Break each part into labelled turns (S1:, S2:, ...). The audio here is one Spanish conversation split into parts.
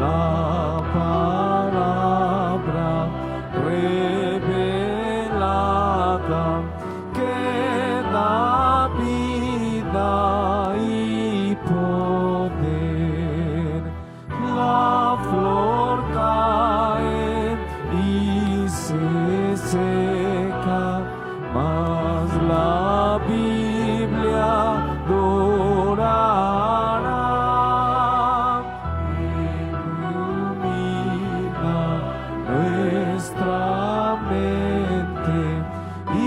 S1: la palabra revelada que da vida y poder. La flor cae y se seca, mas la Biblia durará. Ilumina nuestra mente y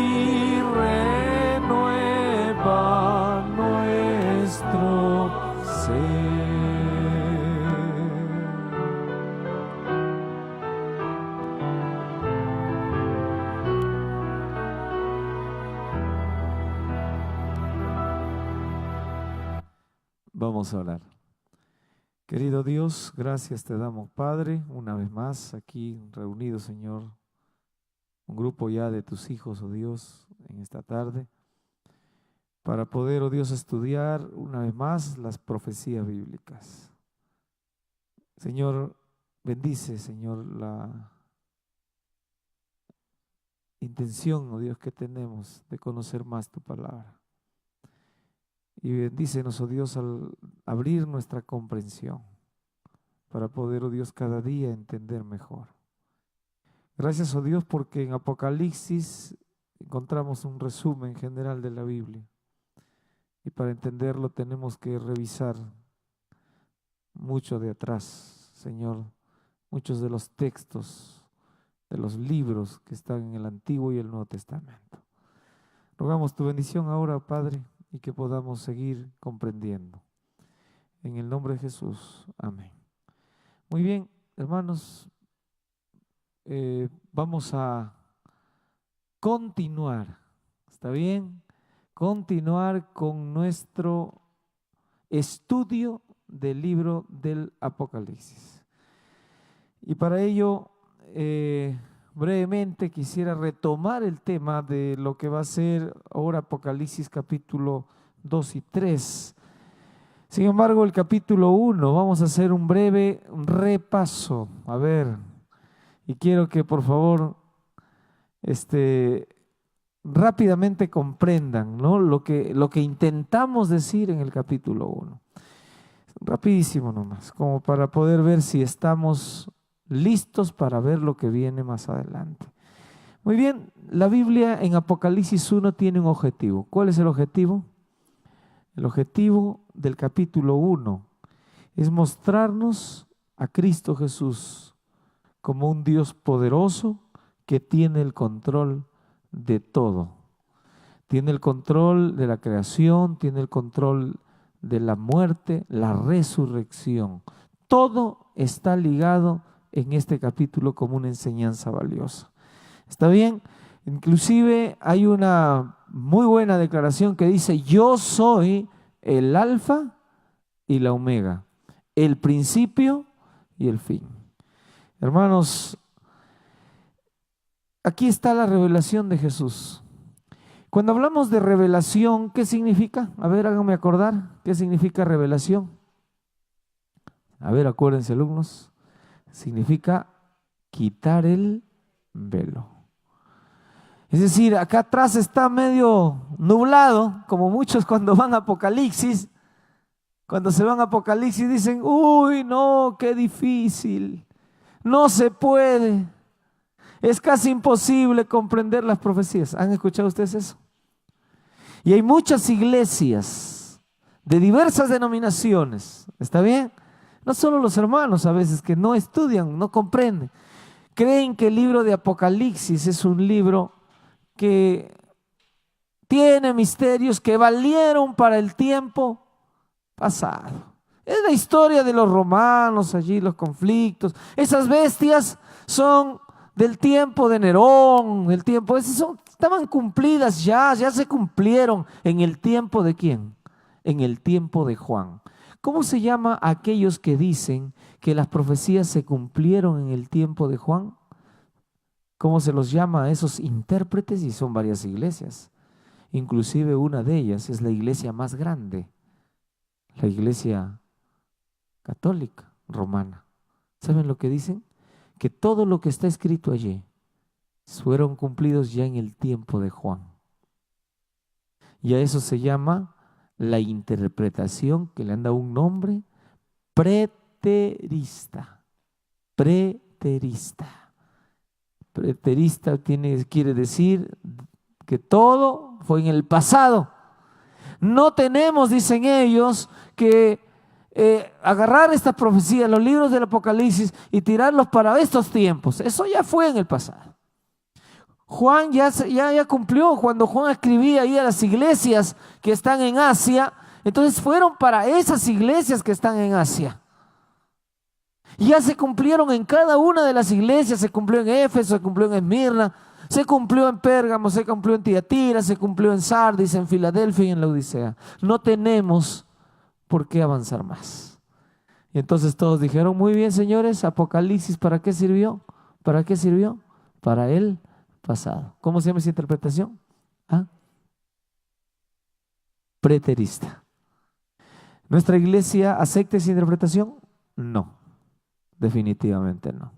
S1: renueva nuestro ser. Vamos a orar. Querido Dios, gracias te damos, Padre, una vez más aquí reunidos, Señor, un grupo ya de tus hijos, oh Dios, en esta tarde, para poder, oh Dios, estudiar una vez más las profecías bíblicas. Señor, bendice, Señor, la intención, oh Dios, que tenemos de conocer más tu palabra. Y bendícenos, oh Dios, al abrir nuestra comprensión para poder, oh Dios, cada día entender mejor. Gracias, oh Dios, porque en Apocalipsis encontramos un resumen general de la Biblia. Y para entenderlo tenemos que revisar mucho de atrás, Señor, muchos de los textos, de los libros que están en el Antiguo y el Nuevo Testamento. Rogamos tu bendición ahora, Padre, y que podamos seguir comprendiendo. En el nombre de Jesús, amén. Muy bien, hermanos, vamos a continuar, ¿está bien? Continuar con nuestro estudio del libro del Apocalipsis. Y para ello, brevemente quisiera retomar el tema de lo que va a ser ahora Apocalipsis capítulo 2 y 3. Sin embargo, el capítulo 1, vamos a hacer un breve repaso. A ver, y quiero que por favor rápidamente comprendan, ¿no? lo que intentamos decir en el capítulo 1. Rapidísimo nomás, como para poder ver si estamos listos para ver lo que viene más adelante. Muy bien, la Biblia en Apocalipsis 1 tiene un objetivo. ¿Cuál es el objetivo? El objetivo del capítulo 1 es mostrarnos a Cristo Jesús como un Dios poderoso que tiene el control de todo. Tiene el control de la creación, tiene el control de la muerte, la resurrección. Todo está ligado en este capítulo como una enseñanza valiosa. ¿Está bien? Inclusive hay una muy buena declaración que dice: yo soy el alfa y la omega, el principio y el fin. Hermanos, aquí está la revelación de Jesús. Cuando hablamos de revelación, ¿qué significa? A ver, háganme acordar, ¿qué significa revelación? A ver, acuérdense, alumnos. Significa quitar el velo. Es decir, acá atrás está medio nublado, como muchos cuando van a Apocalipsis. Cuando se van a Apocalipsis dicen: uy, no, qué difícil, no se puede, es casi imposible comprender las profecías. ¿Han escuchado ustedes eso? Y hay muchas iglesias de diversas denominaciones, ¿está bien? No solo los hermanos a veces que no estudian, no comprenden. Creen que el libro de Apocalipsis es un libro que tiene misterios que valieron para el tiempo pasado. Es la historia de los romanos, allí los conflictos. Esas bestias son del tiempo de Nerón, del tiempo, estaban cumplidas ya se cumplieron. ¿En el tiempo de quién? En el tiempo de Juan. ¿Cómo se llama a aquellos que dicen que las profecías se cumplieron en el tiempo de Juan? ¿Cómo se los llama a esos intérpretes? Y son varias iglesias. Inclusive una de ellas es la iglesia más grande, la iglesia católica romana. ¿Saben lo que dicen? Que todo lo que está escrito allí fueron cumplidos ya en el tiempo de Juan. Y a eso se llama la interpretación, que le han dado un nombre, preterista. Preterista. Preterista quiere decir que todo fue en el pasado. No tenemos, dicen ellos, que agarrar estas profecías, los libros del Apocalipsis, y tirarlos para estos tiempos. Eso ya fue en el pasado. Juan ya cumplió cuando Juan escribía ahí a las iglesias que están en Asia. Entonces fueron para esas iglesias que están en Asia. Ya se cumplieron en cada una de las iglesias. Se cumplió en Éfeso, se cumplió en Esmirna, se cumplió en Pérgamo, se cumplió en Tiatira, se cumplió en Sardis, en Filadelfia y en la Odisea. No tenemos por qué avanzar más. Y entonces todos dijeron, muy bien, señores, Apocalipsis, ¿para qué sirvió? ¿Para qué sirvió? Para el pasado. ¿Cómo se llama esa interpretación? ¿Ah? Preterista. ¿Nuestra iglesia acepta esa interpretación? No, definitivamente no.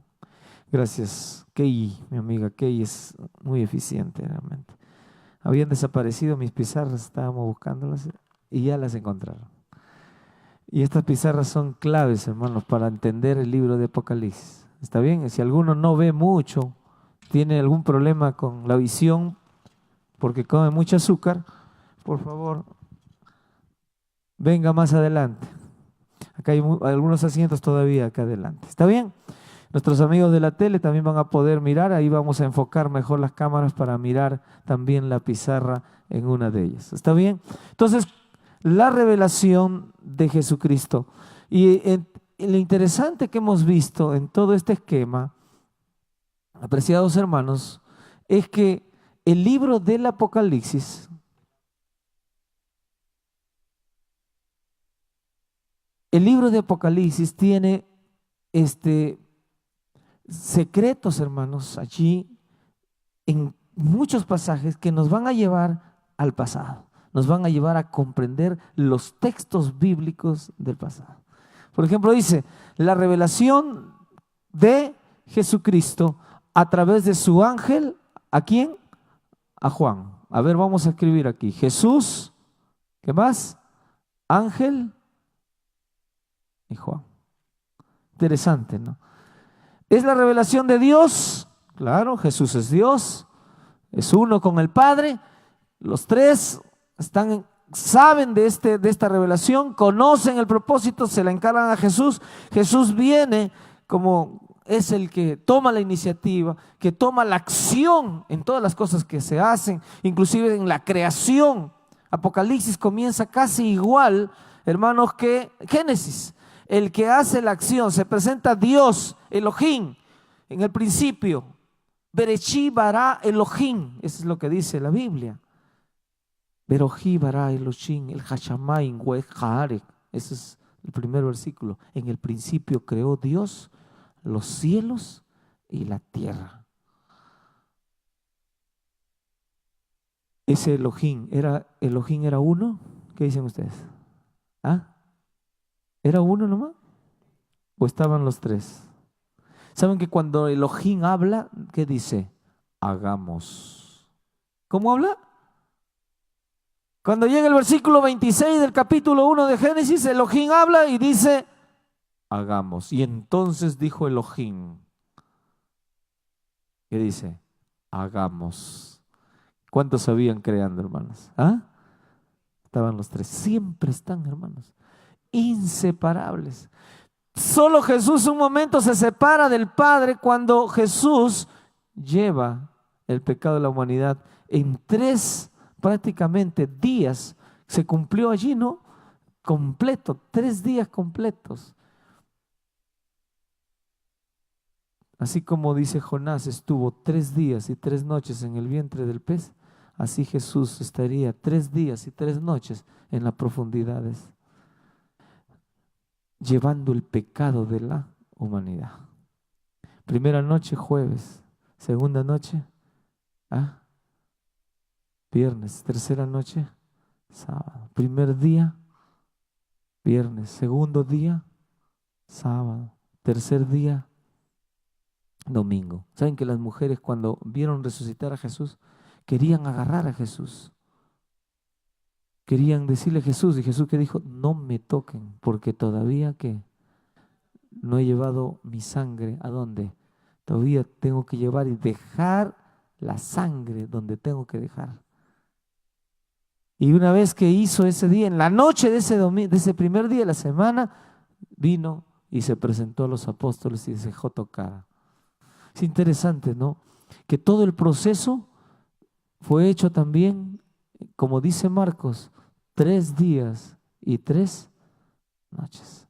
S1: Gracias, Key, mi amiga Key es muy eficiente realmente. Habían desaparecido mis pizarras, estábamos buscándolas y ya las encontraron. Y estas pizarras son claves, hermanos, para entender el libro de Apocalipsis. ¿Está bien? Si alguno no ve mucho, tiene algún problema con la visión porque come mucho azúcar, por favor, venga más adelante. Acá hay algunos asientos todavía acá adelante. ¿Está bien? Nuestros amigos de la tele también van a poder mirar. Ahí vamos a enfocar mejor las cámaras para mirar también la pizarra en una de ellas. ¿Está bien? Entonces, la revelación de Jesucristo. Y lo interesante que hemos visto en todo este esquema, apreciados hermanos, es que el libro del Apocalipsis, tiene secretos, hermanos, allí en muchos pasajes que nos van a llevar al pasado, nos van a llevar a comprender los textos bíblicos del pasado. Por ejemplo, dice, la revelación de Jesucristo a través de su ángel, ¿a quién? A Juan. A ver, vamos a escribir aquí, Jesús, ¿qué más? Ángel y Juan. Interesante, ¿no? ¿Es la revelación de Dios? Claro, Jesús es Dios, es uno con el Padre. Los tres saben de esta revelación, conocen el propósito, se la encargan a Jesús. Jesús viene como es el que toma la iniciativa, que toma la acción en todas las cosas que se hacen, inclusive en la creación. Apocalipsis comienza casi igual, hermanos, que Génesis. El que hace la acción, se presenta Dios, Elohim, en el principio. Bereshí bara Elohim, eso es lo que dice la Biblia. Berojí bara Elohim, el Hashamayim we Haaret. Ese es el primer versículo. En el principio creó Dios los cielos y la tierra. Ese Elohim era uno. ¿Qué dicen ustedes? ¿Ah? ¿Era uno nomás? ¿O estaban los tres? ¿Saben que cuando Elohim habla, qué dice? Hagamos. ¿Cómo habla? Cuando llega el versículo 26 del capítulo 1 de Génesis, Elohim habla y dice, hagamos. Y entonces dijo Elohim, ¿qué dice? Hagamos. ¿Cuántos sabían creando, hermanos? ¿Ah? Estaban los tres. Siempre están, hermanos, inseparables. Solo Jesús un momento se separa del Padre cuando Jesús lleva el pecado de la humanidad en 3 prácticamente días. Se cumplió allí, ¿no? Completo, 3 días completos. Así como dice Jonás, estuvo 3 días y 3 noches en el vientre del pez, así Jesús estaría 3 días y 3 noches en las profundidades, llevando el pecado de la humanidad. Primera noche, jueves. Segunda noche, viernes. Tercera noche, sábado. Primer día, viernes. Segundo día, sábado. tercer día, domingo. ¿Saben que las mujeres cuando vieron resucitar a Jesús, querían agarrar a Jesús? Querían decirle a Jesús, y Jesús que dijo, no me toquen, porque todavía que no he llevado mi sangre, ¿a dónde? Todavía tengo que llevar y dejar la sangre donde tengo que dejar. Y una vez que hizo ese día, en la noche de ese primer día de la semana, vino y se presentó a los apóstoles y se dejó tocar. Es interesante, ¿no? Que todo el proceso fue hecho también, como dice Marcos, 3 días y 3 noches.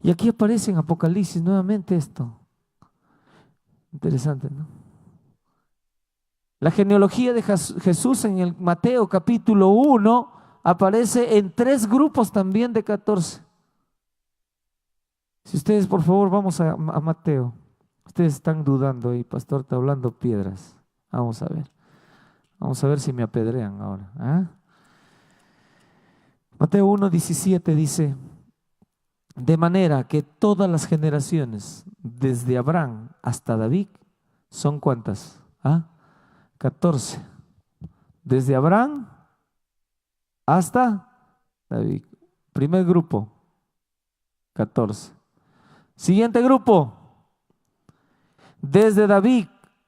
S1: Y aquí aparece en Apocalipsis nuevamente esto. Interesante, ¿no? La genealogía de Jesús en el Mateo capítulo 1 aparece en 3 grupos también de 14. Si ustedes, por favor, vamos a Mateo. Ustedes están dudando y pastor está hablando piedras. Vamos a ver. Vamos a ver si me apedrean ahora. ¿Ah? Mateo 1:17 dice, de manera que todas las generaciones, desde Abraham hasta David, ¿son cuántas? 14. Desde Abraham hasta David. Primer grupo, 14. Siguiente grupo, desde David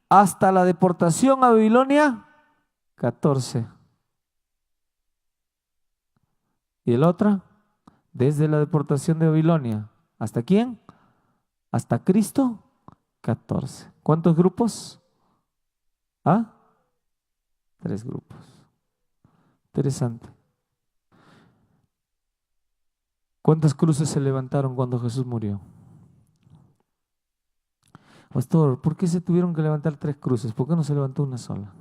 S1: hasta la deportación a Babilonia, 14. ¿Y el otro? Desde la deportación de Babilonia, ¿hasta quién? Hasta Cristo, 14. ¿Cuántos grupos? 3 grupos. Interesante. ¿Cuántas cruces se levantaron cuando Jesús murió? Pastor, ¿por qué se tuvieron que levantar 3 cruces? ¿Por qué no se levantó una sola?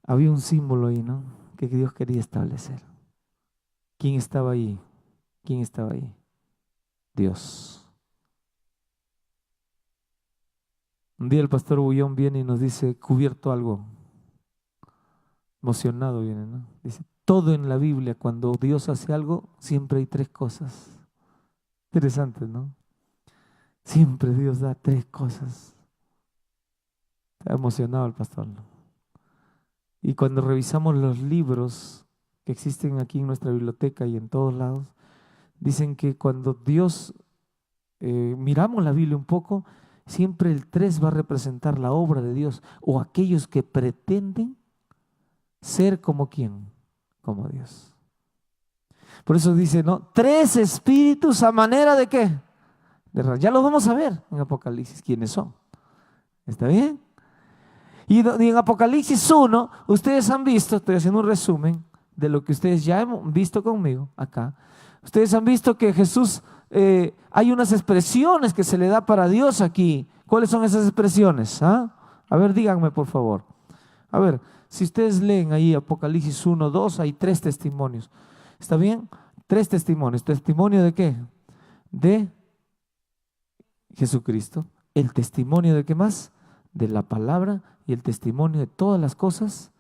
S1: Había un símbolo ahí, ¿no? Que Dios quería establecer. ¿Quién estaba ahí? ¿Quién estaba ahí? Dios. Un día el pastor Bullón viene y nos dice, cubierto algo. Emocionado viene, ¿no? Dice, todo en la Biblia, cuando Dios hace algo, siempre hay 3 cosas. Interesante, ¿no? Siempre Dios da 3 cosas. Está emocionado el pastor, ¿no? Y cuando revisamos los libros que existen aquí en nuestra biblioteca y en todos lados, dicen que cuando Dios, miramos la Biblia un poco, siempre el 3 va a representar la obra de Dios o aquellos que pretenden ser como quién, como Dios. Por eso dice, ¿no? 3 espíritus a manera de qué. Ya los vamos a ver en Apocalipsis quiénes son. ¿Está bien? Y en Apocalipsis 1, ustedes han visto, estoy haciendo un resumen de lo que ustedes ya han visto conmigo acá. Ustedes han visto que Jesús, hay unas expresiones que se le da para Dios aquí. ¿Cuáles son esas expresiones? A ver, díganme por favor. A ver, si ustedes leen ahí Apocalipsis 1, 2, hay 3 testimonios. ¿Está bien? 3 testimonios. ¿Testimonio de qué? De Jesucristo. ¿El testimonio de qué más? De la palabra y el testimonio de todas las cosas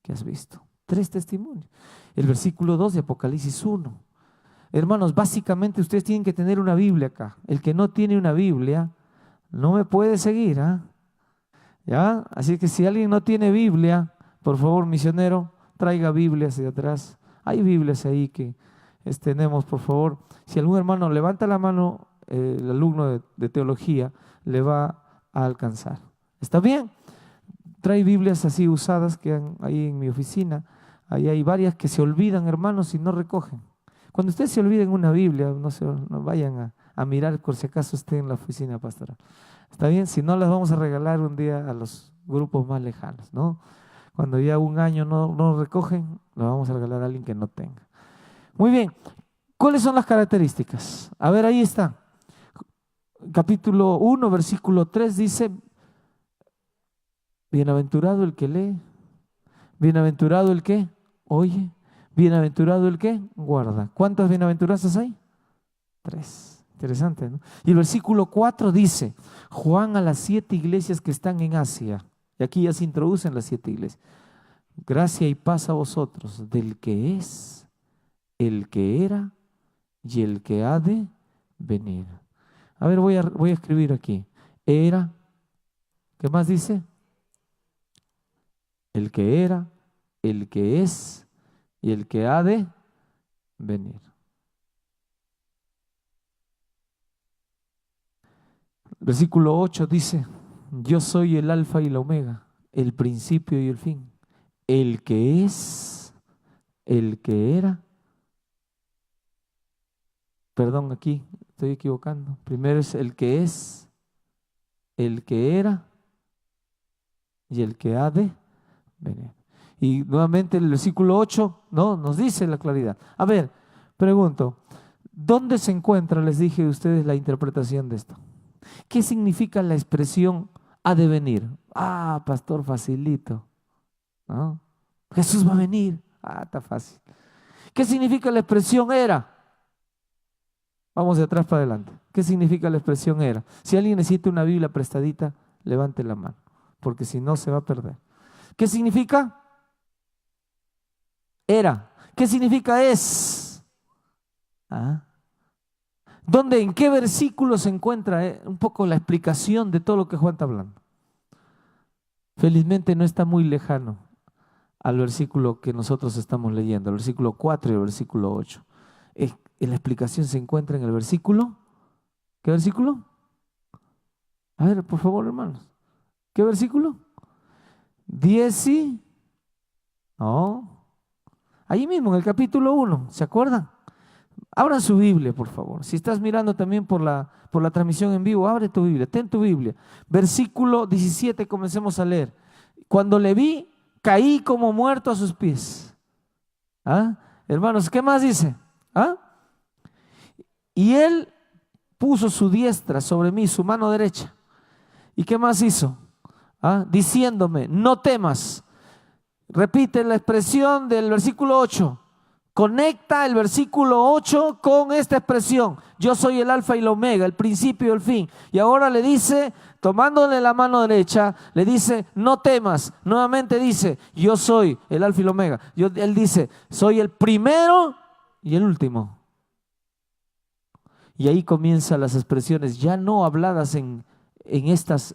S1: que has visto. 3 testimonios. El versículo 2 de Apocalipsis 1. Hermanos, básicamente ustedes tienen que tener una Biblia acá. El que no tiene una Biblia no me puede seguir. ¿Ya? Así que si alguien no tiene Biblia, por favor, misionero, traiga Biblias de atrás. Hay Biblias ahí que tenemos, por favor. Si algún hermano levanta la mano, el alumno de teología le va a alcanzar. ¿Está bien? Trae Biblias así usadas que han ahí en mi oficina. Ahí hay varias que se olvidan, hermanos, y no recogen. Cuando ustedes se olviden una Biblia, no vayan a mirar por si acaso esté en la oficina pastoral. ¿Está bien? Si no, las vamos a regalar un día a los grupos más lejanos, ¿no? Cuando ya un año no recogen, lo vamos a regalar a alguien que no tenga. Muy bien. ¿Cuáles son las características? A ver, ahí está. Capítulo 1, versículo 3 dice, bienaventurado el que lee, bienaventurado el que oye, bienaventurado el que guarda. ¿Cuántas bienaventuranzas hay? 3. Interesante, ¿no? Y el versículo 4 dice, Juan a las 7 iglesias que están en Asia. Y aquí ya se introducen las 7 iglesias. Gracia y paz a vosotros, del que es, el que era y el que ha de venir. A ver, voy a escribir aquí. Era, ¿qué más dice? El que era, el que es y el que ha de venir. Versículo 8 dice: yo soy el alfa y la omega, el principio y el fin, el que es, el que era. Perdón, aquí estoy equivocando. Primero es el que es, el que era y el que ha de venir. Y nuevamente el versículo 8 no nos dice la claridad. A ver, pregunto, ¿dónde se encuentra, les dije a ustedes, la interpretación de esto? ¿Qué significa la expresión ha de venir? Ah, pastor, facilito, ¿no? Jesús va a venir. Ah, está fácil. ¿Qué significa la expresión era? Vamos de atrás para adelante. ¿Qué significa la expresión era? Si alguien necesita una Biblia prestadita, levante la mano, porque si no se va a perder. ¿Qué significa? Era. ¿Qué significa es? ¿Ah? ¿Dónde, en qué versículo se encuentra un poco la explicación de todo lo que Juan está hablando? Felizmente no está muy lejano al versículo que nosotros estamos leyendo, el versículo 4 y el versículo 8. La explicación se encuentra en el versículo. ¿Qué versículo? A ver, por favor, hermanos. ¿Qué versículo? 10 y... No. Allí mismo, en el capítulo 1, ¿se acuerdan? Abran su Biblia, por favor. Si estás mirando también por la transmisión en vivo, abre tu Biblia, ten tu Biblia. Versículo 17, comencemos a leer. Cuando le vi, caí como muerto a sus pies. ¿Ah? Hermanos, ¿qué más dice? ¿Ah? Y él puso su diestra sobre mí, su mano derecha. ¿Y qué más hizo? ¿Ah? Diciéndome, no temas. Repite la expresión del versículo 8. Conecta el versículo 8 con esta expresión: yo soy el alfa y la omega, el principio y el fin. Y ahora le dice, tomándole la mano derecha, le dice, no temas. Nuevamente dice, yo soy el alfa y la omega. Él dice, soy el primero y el último. Y ahí comienzan las expresiones, ya no habladas en estas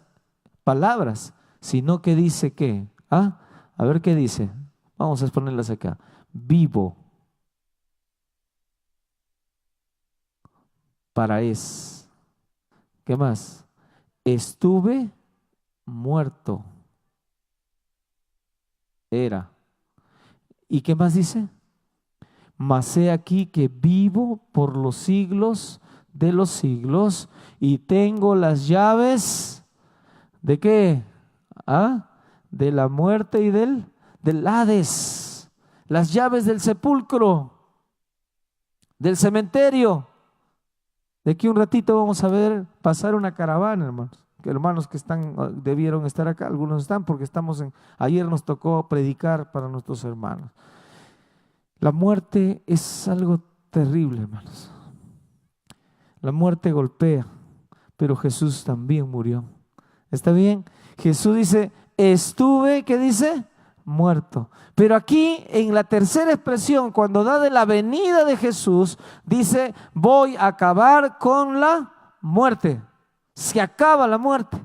S1: palabras, sino que dice que, a ver qué dice. Vamos a exponerlas acá. Vivo para es. ¿Qué más? Estuve muerto. Era. ¿Y qué más dice? Mas he aquí que vivo por los siglos de los siglos y tengo las llaves ¿de qué? De la muerte y del Hades, las llaves del sepulcro, del cementerio. De aquí un ratito vamos a ver pasar una caravana, hermanos. Hermanos que están, debieron estar acá, algunos están porque ayer nos tocó predicar para nuestros hermanos. La muerte es algo terrible, hermanos. La muerte golpea, pero Jesús también murió. ¿Está bien? Jesús dice, estuve, ¿qué dice? Muerto. Pero aquí en la tercera expresión, cuando da de la venida de Jesús, dice, voy a acabar con la muerte. Se acaba la muerte.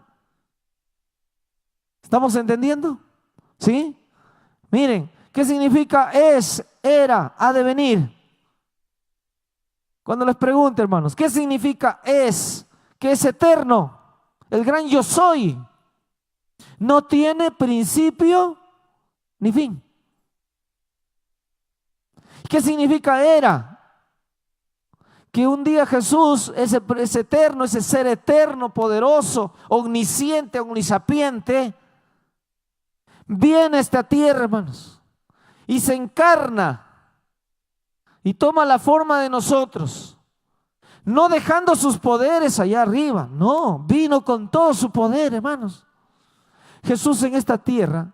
S1: ¿Estamos entendiendo? ¿Sí? Miren, ¿qué significa es, era, ha de venir? Cuando les pregunto, hermanos, ¿qué significa es? Que es eterno. El gran yo soy. No tiene principio ni fin. ¿Qué significa era? Que un día Jesús, ese eterno, ese ser eterno, poderoso, omnisciente, omnisapiente, viene a esta tierra, hermanos, y se encarna y toma la forma de nosotros, no dejando sus poderes allá arriba, no, vino con todo su poder, hermanos. Jesús en esta tierra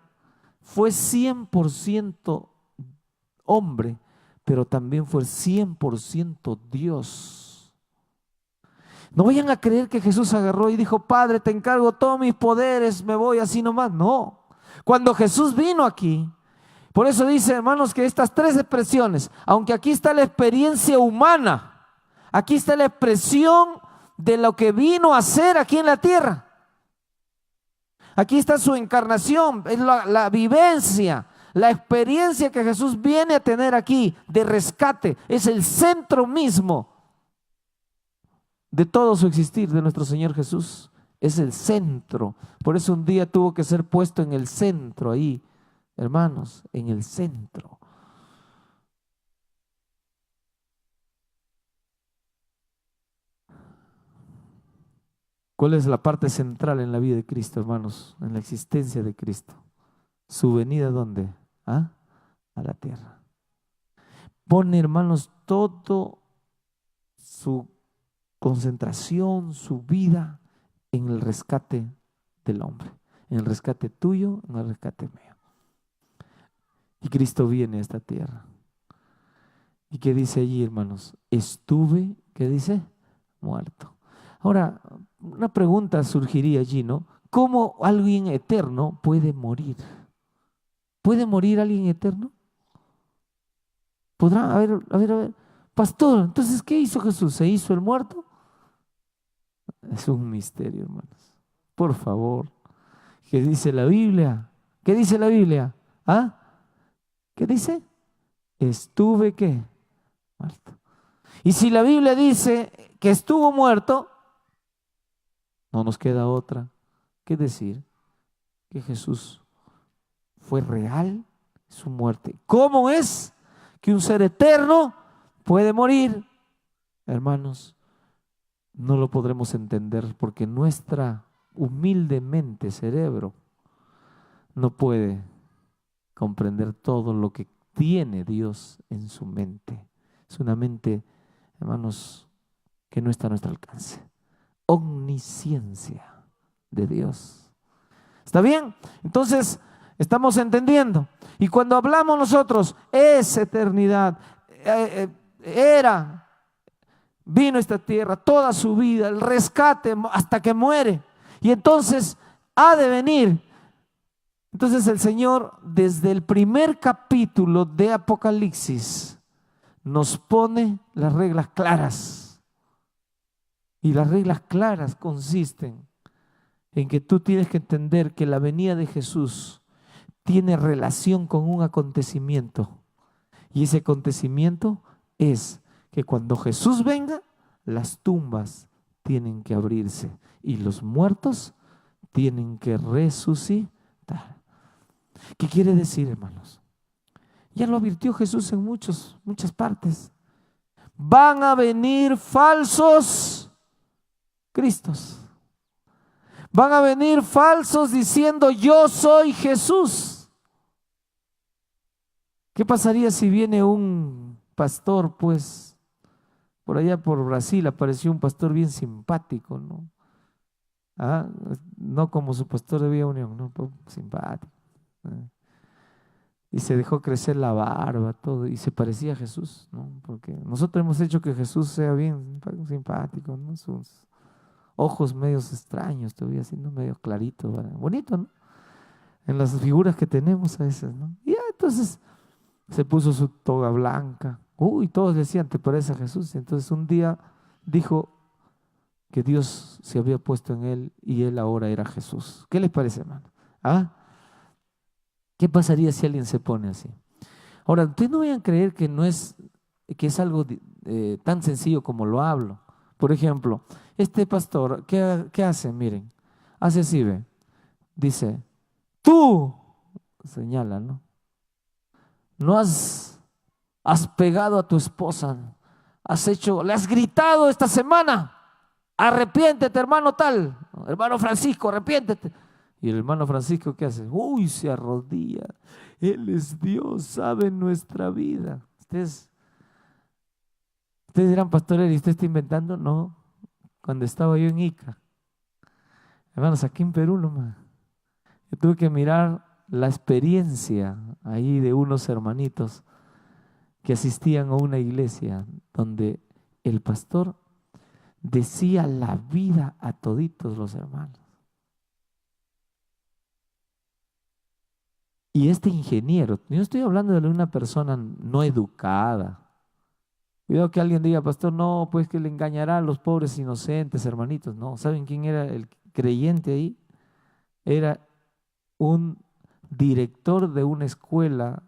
S1: fue 100% hombre, pero también fue 100% Dios. No vayan a creer que Jesús agarró y dijo, Padre, te encargo todos mis poderes, me voy así nomás. No, cuando Jesús vino aquí, por eso dice, hermanos, que estas tres expresiones, aunque aquí está la experiencia humana, Aquí está la expresión de lo que vino a hacer aquí en la tierra. Aquí está su encarnación, es la vivencia, la experiencia que Jesús viene a tener aquí de rescate. Es el centro mismo de todo su existir de nuestro Señor Jesús. Es el centro. Por eso un día tuvo que ser puesto en el centro ahí, hermanos, en el centro. ¿Cuál es la parte central en la vida de Cristo, hermanos? En la existencia de Cristo. Su venida, ¿dónde? ¿Ah? A la tierra. Pone, hermanos, todo su concentración, su vida en el rescate del hombre, en el rescate tuyo, en el rescate mío. Y Cristo viene a esta tierra. ¿Y qué dice allí, hermanos? Estuve, ¿qué dice? Muerto. Ahora, una pregunta surgiría allí, ¿no? ¿Cómo alguien eterno puede morir? ¿Puede morir alguien eterno? ¿Podrá? A ver. Pastor, entonces, ¿qué hizo Jesús? ¿Se hizo el muerto? Es un misterio, hermanos. Por favor. ¿Qué dice la Biblia? ¿Qué dice la Biblia? ¿Ah? ¿Qué dice? Estuve, ¿qué? Muerto. Y si la Biblia dice que estuvo muerto, no nos queda otra que decir que Jesús fue real su muerte. ¿Cómo es que un ser eterno puede morir? Hermanos, no lo podremos entender porque nuestra humilde mente, cerebro, no puede comprender todo lo que tiene Dios en su mente. Es una mente, hermanos, que no está a nuestro alcance. Omnisciencia de Dios. ¿Está bien? Entonces, estamos entendiendo. Y cuando hablamos nosotros, es eternidad, vino a esta tierra toda su vida, el rescate hasta que muere. Y entonces ha de venir. Entonces el Señor, desde el primer capítulo de Apocalipsis, nos pone las reglas claras. Y las reglas claras consisten en que tú tienes que entender que la venida de Jesús tiene relación con un acontecimiento. Y ese acontecimiento es que cuando Jesús venga, las tumbas tienen que abrirse y los muertos tienen que resucitar. ¿Qué quiere decir, hermanos? Ya lo advirtió Jesús en muchas partes. Van a venir falsos cristos. Van a venir falsos diciendo yo soy Jesús. ¿Qué pasaría si viene un pastor, pues, por allá por Brasil apareció un pastor bien simpático, ¿no? No como su pastor de Vía Unión, no, simpático. Y se dejó crecer la barba, todo, y se parecía a Jesús, ¿no? Porque nosotros hemos hecho que Jesús sea bien simpático, ¿no? Sus ojos medios extraños, todavía siendo medio clarito, ¿verdad? Bonito, ¿no? En las figuras que tenemos a veces, ¿no? Y ya, entonces se puso su toga blanca. Uy, todos decían, ¿te parece a Jesús? Entonces un día dijo que Dios se había puesto en él y él ahora era Jesús. ¿Qué les parece, hermano? ¿Qué pasaría si alguien se pone así? Ahora, ustedes no vayan a creer que no es, que es algo tan sencillo como lo hablo. Por ejemplo, este pastor, ¿qué hace? Miren, hace así, ve. Dice, tú, señala, ¿no? No has pegado a tu esposa, le has gritado esta semana, arrepiéntete, hermano tal, hermano Francisco, arrepiéntete. Y el hermano Francisco, ¿qué hace? Uy, se arrodilla. Él es Dios, sabe nuestra vida. Ustedes dirán, pastor, ¿y usted está inventando? No, cuando estaba yo en Ica, hermanos, aquí en Perú nomás, yo tuve que mirar la experiencia ahí de unos hermanitos que asistían a una iglesia donde el pastor decía la vida a toditos los hermanos. Y este ingeniero, yo estoy hablando de una persona no educada, Cuidado que alguien diga, pastor, no, pues que le engañará a los pobres inocentes, hermanitos. No, ¿saben quién era el creyente ahí? Era un director de una escuela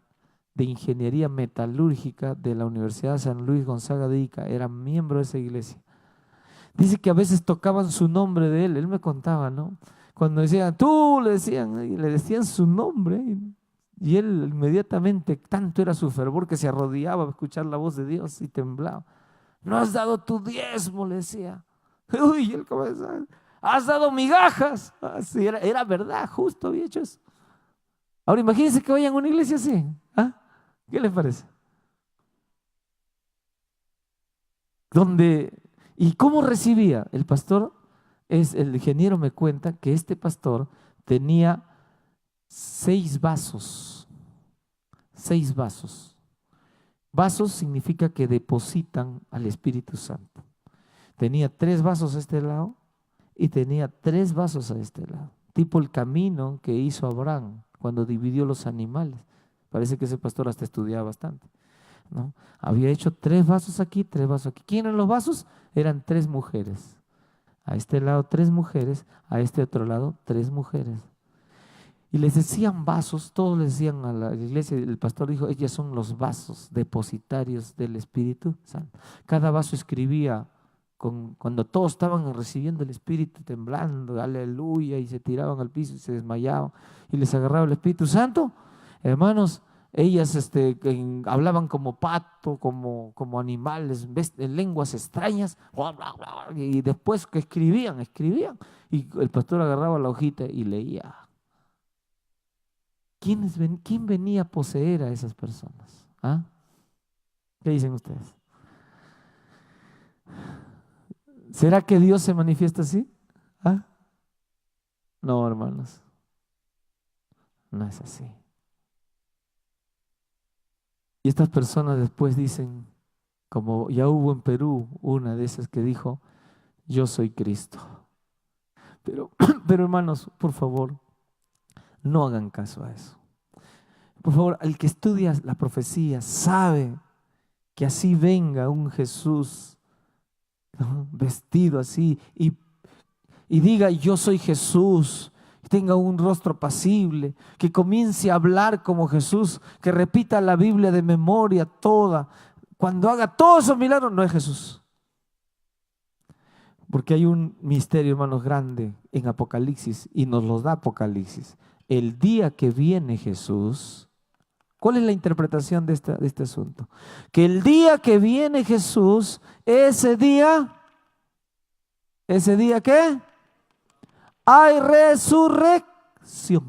S1: de ingeniería metalúrgica de la Universidad de San Luis Gonzaga de Ica. Era miembro de esa iglesia. Dice que a veces tocaban su nombre de él me contaba, ¿no? Cuando decían, tú, le decían, y le decían su nombre, y él inmediatamente, tanto era su fervor que se arrodillaba a escuchar la voz de Dios y temblaba. No has dado tu diezmo, le decía. Uy, él comenzaba, has dado migajas. Así era verdad, justo había hecho eso. Ahora imagínense que vayan a una iglesia así. ¿Ah? ¿Qué les parece? ¿Y cómo recibía? El pastor, el ingeniero me cuenta que este pastor tenía 6 vasos. 6 vasos. Vasos significa que depositan al Espíritu Santo. Tenía 3 vasos a este lado y tenía 3 vasos a este lado. Tipo el camino que hizo Abraham cuando dividió los animales. Parece que ese pastor hasta estudiaba bastante, ¿no? Había hecho 3 vasos aquí, 3 vasos aquí. ¿Quién eran los vasos? Eran 3 mujeres. A este lado 3 mujeres, a este otro lado 3 mujeres. Y les decían vasos, todos les decían a la iglesia, el pastor dijo, ellas son los vasos depositarios del Espíritu Santo. Cada vaso escribía, cuando todos estaban recibiendo el Espíritu, temblando, aleluya, y se tiraban al piso y se desmayaban, y les agarraba el Espíritu Santo. Hermanos, ellas hablaban como pato, como animales, en lenguas extrañas, y después que escribían, y el pastor agarraba la hojita y leía. ¿Quién venía a poseer a esas personas? ¿Ah? ¿Qué dicen ustedes? ¿Será que Dios se manifiesta así? ¿Ah? No, hermanos, no es así. Y estas personas después dicen, como ya hubo en Perú una de esas que dijo, yo soy Cristo. Pero hermanos, por favor, no hagan caso a eso. Por favor, el que estudia la profecía sabe que así venga un Jesús, ¿no?, vestido así y diga yo soy Jesús, tenga un rostro apacible, que comience a hablar como Jesús, que repita la Biblia de memoria toda. Cuando haga todos esos milagros, no es Jesús. Porque hay un misterio, hermanos, grande en Apocalipsis, y nos lo da Apocalipsis. El día que viene Jesús, ¿cuál es la interpretación de este asunto? Que el día que viene Jesús, ese día ¿qué? Hay resurrección.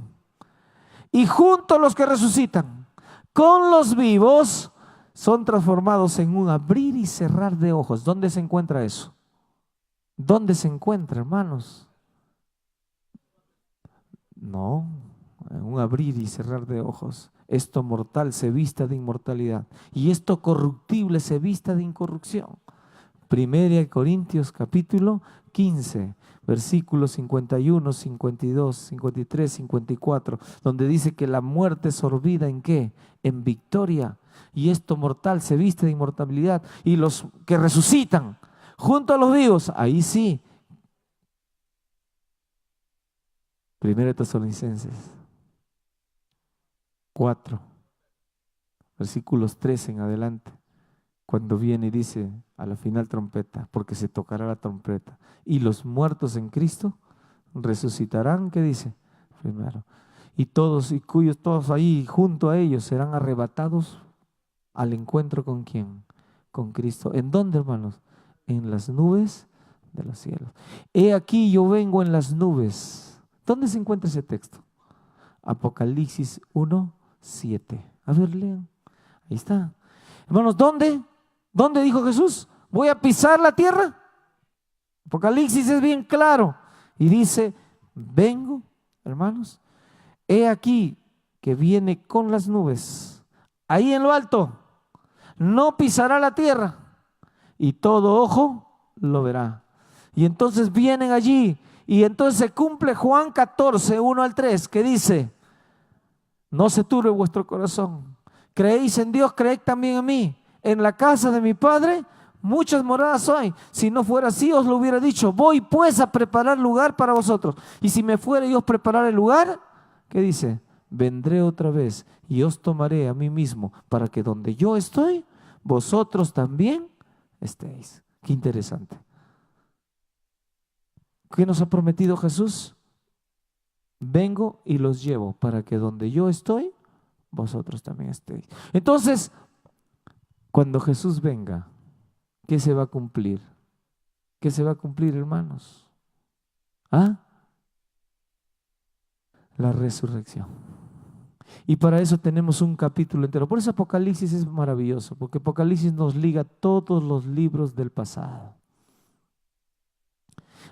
S1: Y juntos los que resucitan con los vivos son transformados en un abrir y cerrar de ojos. ¿Dónde se encuentra eso? ¿Dónde se encuentra, hermanos? No, en un abrir y cerrar de ojos. Esto mortal se vista de inmortalidad y esto corruptible se vista de incorrupción. Primera de Corintios capítulo 15, versículos 51, 52, 53, 54, donde dice que la muerte es sorbida ¿en qué? En victoria. Y esto mortal se viste de inmortalidad. Y los que resucitan junto a los vivos, ahí sí. Primera de Tesalonicenses 4, versículos 13 en adelante. Cuando viene y dice a la final trompeta, porque se tocará la trompeta, y los muertos en Cristo resucitarán, ¿qué dice? Primero. Y todos ahí junto a ellos serán arrebatados al encuentro ¿con quién? Con Cristo. ¿En dónde, hermanos? En las nubes de los cielos. He aquí yo vengo en las nubes. ¿Dónde se encuentra ese texto? Apocalipsis 1:7. A ver, lean. Ahí está. Hermanos, ¿dónde? ¿Dónde dijo Jesús? ¿Voy a pisar la tierra? Apocalipsis es bien claro y dice, vengo, hermanos, he aquí que viene con las nubes, ahí en lo alto, no pisará la tierra y todo ojo lo verá. Y entonces vienen allí y entonces se cumple Juan 14, 1-3, que dice, no se turbe vuestro corazón, creéis en Dios, creed también en mí. en la casa de mi Padre muchas moradas hay. Si no fuera así, os lo hubiera dicho. Voy pues a preparar lugar para vosotros. Y si me fuera y os preparar el lugar, ¿qué dice? Vendré otra vez y os tomaré a mí mismo, para que donde yo estoy, vosotros también estéis. Qué interesante. ¿Qué nos ha prometido Jesús? Vengo y los llevo para que donde yo estoy, vosotros también estéis. Entonces, cuando Jesús venga, ¿qué se va a cumplir? ¿Qué se va a cumplir, hermanos? ¿Ah? La resurrección. Y para eso tenemos un capítulo entero. Por eso Apocalipsis es maravilloso, porque Apocalipsis nos liga todos los libros del pasado.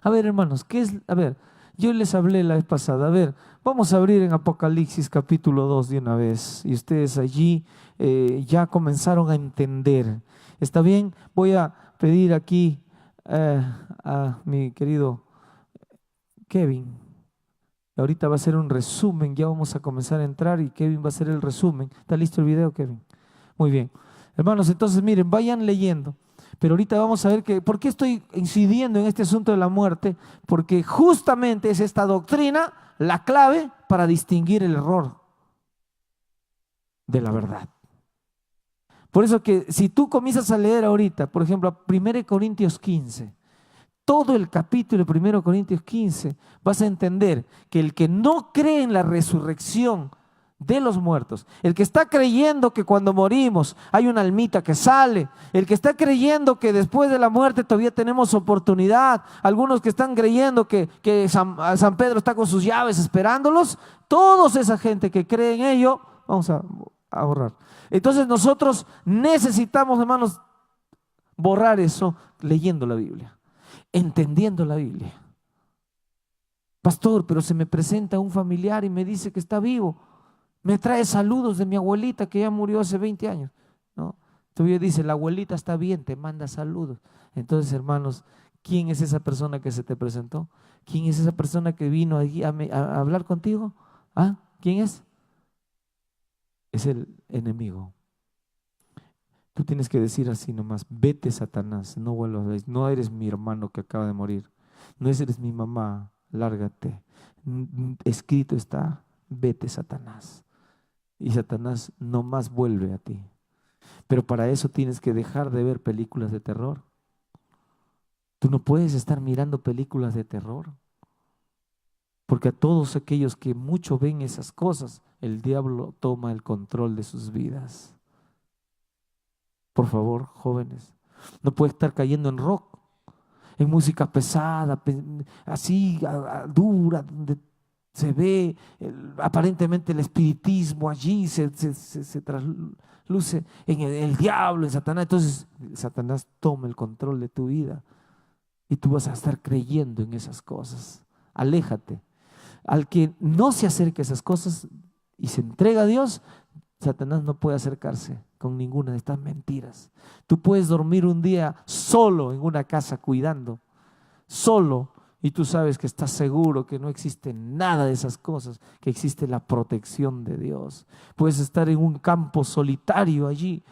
S1: A ver, hermanos, ¿qué es? A ver, yo les hablé la vez pasada. A ver, vamos a abrir en Apocalipsis capítulo 2 de una vez. Y ustedes allí ya comenzaron a entender. ¿Está bien? Voy a pedir aquí a mi querido Kevin. Ahorita va a ser un resumen, ya vamos a comenzar a entrar y Kevin va a hacer el resumen. ¿Está listo el video, Kevin? Muy bien. Hermanos, entonces miren, vayan leyendo. Pero ahorita vamos a ver que, ¿por qué estoy incidiendo en este asunto de la muerte? Porque justamente es esta doctrina la clave para distinguir el error de la verdad. Por eso que si tú comienzas a leer ahorita, por ejemplo, 1 Corintios 15, todo el capítulo de 1 Corintios 15, vas a entender que el que no cree en la resurrección de los muertos, el que está creyendo que cuando morimos hay una almita que sale, el que está creyendo que después de la muerte todavía tenemos oportunidad, algunos que están creyendo que San Pedro está con sus llaves esperándolos, toda esa gente que cree en ello, vamos a borrar. Entonces nosotros necesitamos, hermanos, borrar eso leyendo la Biblia, entendiendo la Biblia. Pastor, pero se me presenta un familiar y me dice que está vivo. Me trae saludos de mi abuelita que ya murió hace 20 años. ¿No? Todavía dice, la abuelita está bien, te manda saludos. Entonces, hermanos, ¿quién es esa persona que se te presentó? ¿Quién es esa persona que vino allí a hablar contigo? ¿Ah? ¿Quién es? Es el enemigo. Tú tienes que decir así nomás, vete Satanás, no vuelvas a ver, no eres mi hermano que acaba de morir, no eres mi mamá, lárgate. Escrito está, vete Satanás. Y Satanás no más vuelve a ti. Pero para eso tienes que dejar de ver películas de terror. Tú no puedes estar mirando películas de terror. Porque a todos aquellos que mucho ven esas cosas, el diablo toma el control de sus vidas. Por favor, jóvenes, no puedes estar cayendo en rock, en música pesada, así dura, donde se ve aparentemente el espiritismo allí, se trasluce en el diablo, en Satanás. Entonces Satanás toma el control de tu vida y tú vas a estar creyendo en esas cosas. Aléjate. Al que no se acerque a esas cosas y se entrega a Dios, Satanás no puede acercarse con ninguna de estas mentiras. Tú puedes dormir un día solo en una casa cuidando, solo, y tú sabes que estás seguro que no existe nada de esas cosas, que existe la protección de Dios. Puedes estar en un campo solitario allí,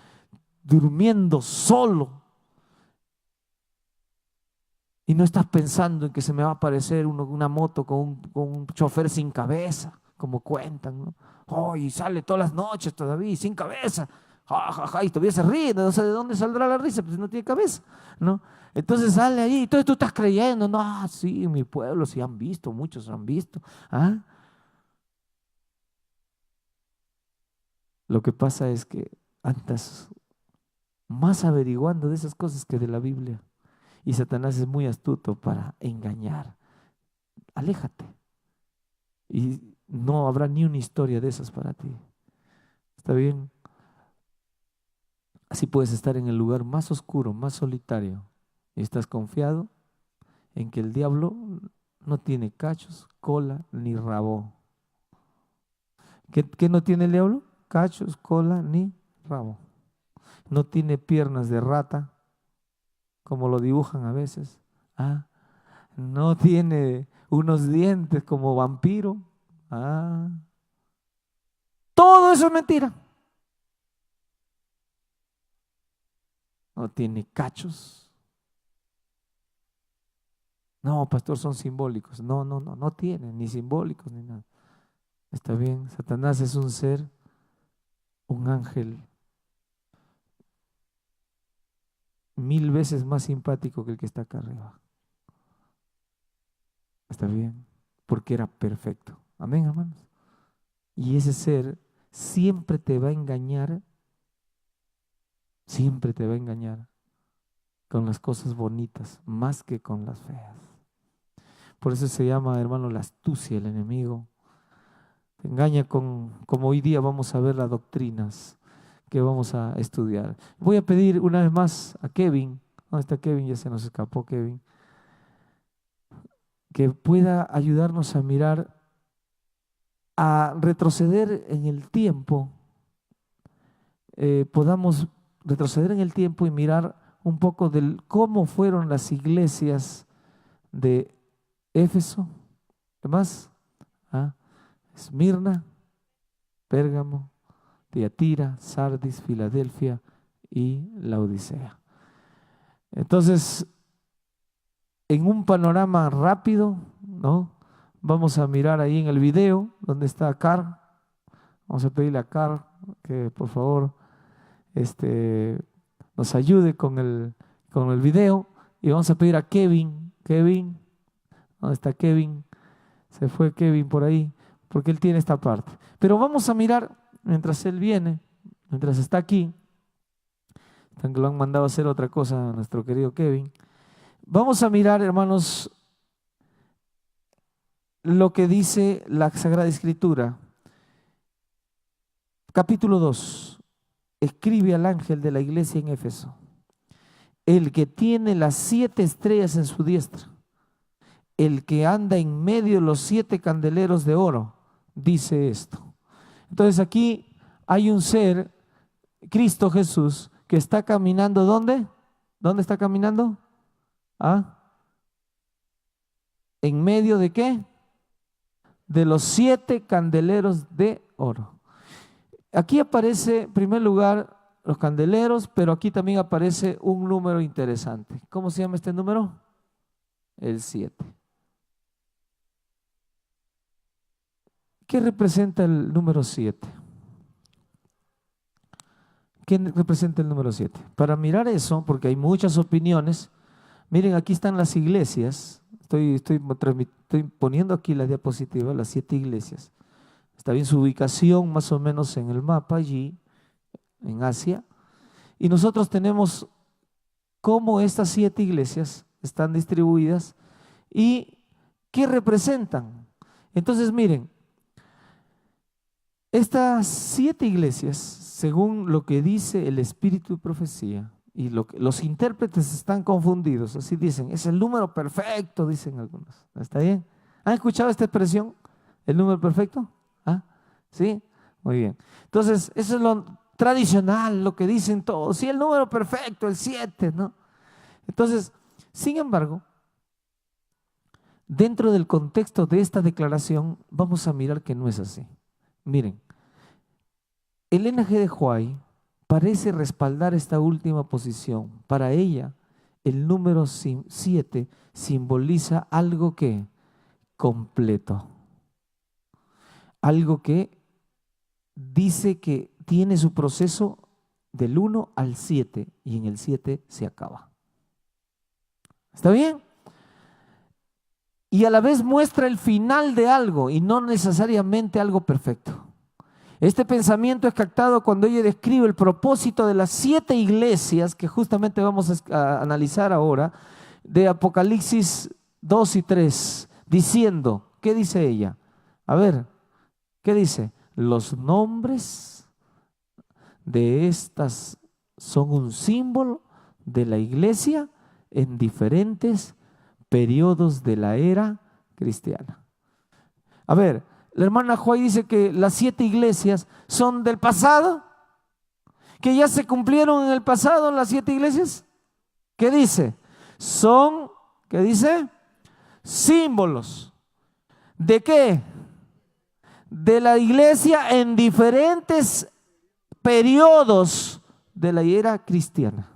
S1: durmiendo solo, y no estás pensando en que se me va a aparecer una moto con un chofer sin cabeza, como cuentan, ¿no? Oh, y sale todas las noches todavía sin cabeza, ja, ja, ja, y todavía se ríe, no sé de dónde saldrá la risa, pues no tiene cabeza, ¿no? Entonces sale ahí, entonces tú estás creyendo, no, sí, en mi pueblo sí han visto, muchos han visto. ¿Ah? Lo que pasa es que andas más averiguando de esas cosas que de la Biblia. Y Satanás es muy astuto para engañar. Aléjate. Y no habrá ni una historia de esas para ti. ¿Está bien? Así puedes estar en el lugar más oscuro, más solitario. Y estás confiado en que el diablo no tiene cachos, cola ni rabo. ¿Qué no tiene el diablo? Cachos, cola ni rabo. No tiene piernas de rata, como lo dibujan a veces. Ah, no tiene unos dientes como vampiro. Ah, todo eso es mentira. no tiene cachos. No, pastor, son simbólicos. No, no, no, no tienen ni simbólicos ni nada. Está bien, Satanás es un ser, un ángel 1000 veces más simpático que el que está acá arriba. Está bien, porque era perfecto. Amén, hermanos. Y ese ser siempre te va a engañar, siempre te va a engañar con las cosas bonitas, más que con las feas. Por eso se llama, hermano, la astucia del enemigo. Te engaña como hoy día vamos a ver las doctrinas que vamos a estudiar. Voy a pedir una vez más a Kevin, ¿dónde está Kevin? Ya se nos escapó Kevin, que pueda ayudarnos a mirar, a retroceder en el tiempo, podamos retroceder en el tiempo y mirar un poco del cómo fueron las iglesias de Éfeso, ¿demás? Esmirna, Pérgamo, Tiatira, Sardis, Filadelfia y Laodicea. Entonces, en un panorama rápido, ¿no? Vamos a mirar ahí en el video donde está Car. Vamos a pedirle a Car que por favor nos ayude con el video. Y vamos a pedir a Kevin. Kevin, ¿dónde está Kevin? Se fue Kevin por ahí, porque él tiene esta parte. Pero vamos a mirar, mientras él viene, mientras está aquí, que lo han mandado a hacer otra cosa a nuestro querido Kevin. Vamos a mirar, hermanos, lo que dice la Sagrada Escritura. Capítulo 2. Escribe al ángel de la iglesia en Éfeso, el que tiene las 7 estrellas en su diestra, el que anda en medio de los 7 candeleros de oro, dice esto. Entonces aquí hay un ser, Cristo Jesús, que está caminando, ¿dónde? ¿Dónde está caminando? ¿En medio de qué? De los 7 candeleros de oro. Aquí aparece, en primer lugar, los candeleros, pero aquí también aparece un número interesante. ¿Cómo se llama este número? El 7. ¿Qué representa el número 7? ¿Qué representa el número 7? Para mirar eso, porque hay muchas opiniones, miren, aquí están las iglesias. Estoy poniendo aquí la diapositiva, las 7 iglesias. Está bien su ubicación más o menos en el mapa allí, en Asia. Y nosotros tenemos cómo estas 7 iglesias están distribuidas y qué representan. Entonces miren, estas 7 iglesias, según lo que dice el Espíritu de Profecía, y los intérpretes están confundidos, así dicen, es el número perfecto, dicen algunos. ¿Está bien? ¿Han escuchado esta expresión? ¿El número perfecto? ¿Sí? Muy bien. Entonces, eso es lo tradicional, lo que dicen todos. Sí, el número perfecto, el 7, ¿no? Entonces, sin embargo, dentro del contexto de esta declaración, vamos a mirar que no es así. Miren, Elena G. de White parece respaldar esta última posición. Para ella, el número 7 simboliza algo que completo. Algo que dice que tiene su proceso del 1 al 7 y en el 7 se acaba. ¿Está bien? Y a la vez muestra el final de algo y no necesariamente algo perfecto. Este pensamiento es captado cuando ella describe el propósito de las 7 iglesias que justamente vamos a analizar ahora, de Apocalipsis 2 y 3, diciendo, ¿qué dice ella? A ver, ¿qué dice? Los nombres de estas son un símbolo de la iglesia en diferentes periodos de la era cristiana. A ver, la hermana Joy dice que las 7 iglesias son del pasado, que ya se cumplieron en el pasado las 7 iglesias. ¿Qué dice? Son, ¿qué dice? Símbolos. ¿De qué? De la iglesia en diferentes periodos de la era cristiana.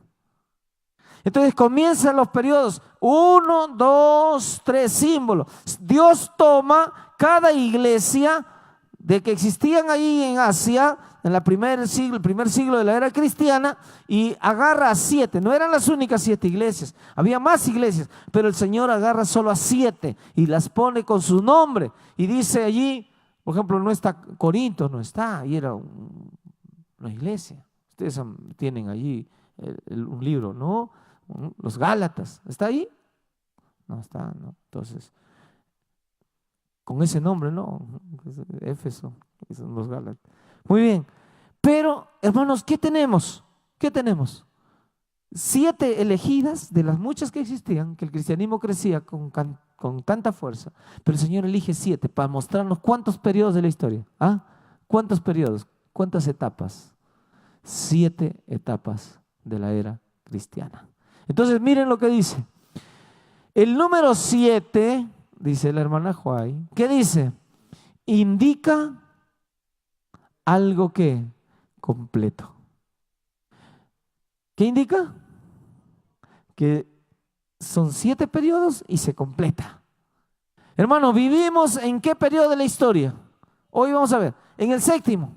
S1: Entonces comienzan los periodos, 1, 2, 3 símbolos. Dios toma cada iglesia de que existían ahí en Asia, en el primer siglo de la era cristiana, y agarra a 7. No eran las únicas 7 iglesias, había más iglesias, pero el Señor agarra solo a 7 y las pone con su nombre. Y dice allí, por ejemplo, no está Corinto, no está, ahí era una iglesia. Ustedes tienen allí un libro, ¿no? Los Gálatas, ¿está ahí? No está, ¿no? Entonces, con ese nombre, ¿no? Éfeso, son los Gálatas. Muy bien, pero hermanos, ¿qué tenemos? ¿Qué tenemos? 7 elegidas de las muchas que existían, que el cristianismo crecía con tanta fuerza, pero el Señor elige 7 para mostrarnos cuántos periodos de la historia. ¿Ah? ¿Cuántos periodos? ¿Cuántas etapas? 7 etapas de la era cristiana. Entonces miren lo que dice. El número 7, dice la hermana Huay, ¿qué dice? Indica algo que completo. ¿Qué indica? Que son 7 periodos y se completa. Hermano, ¿vivimos en qué periodo de la historia? Hoy vamos a ver, en el 7º.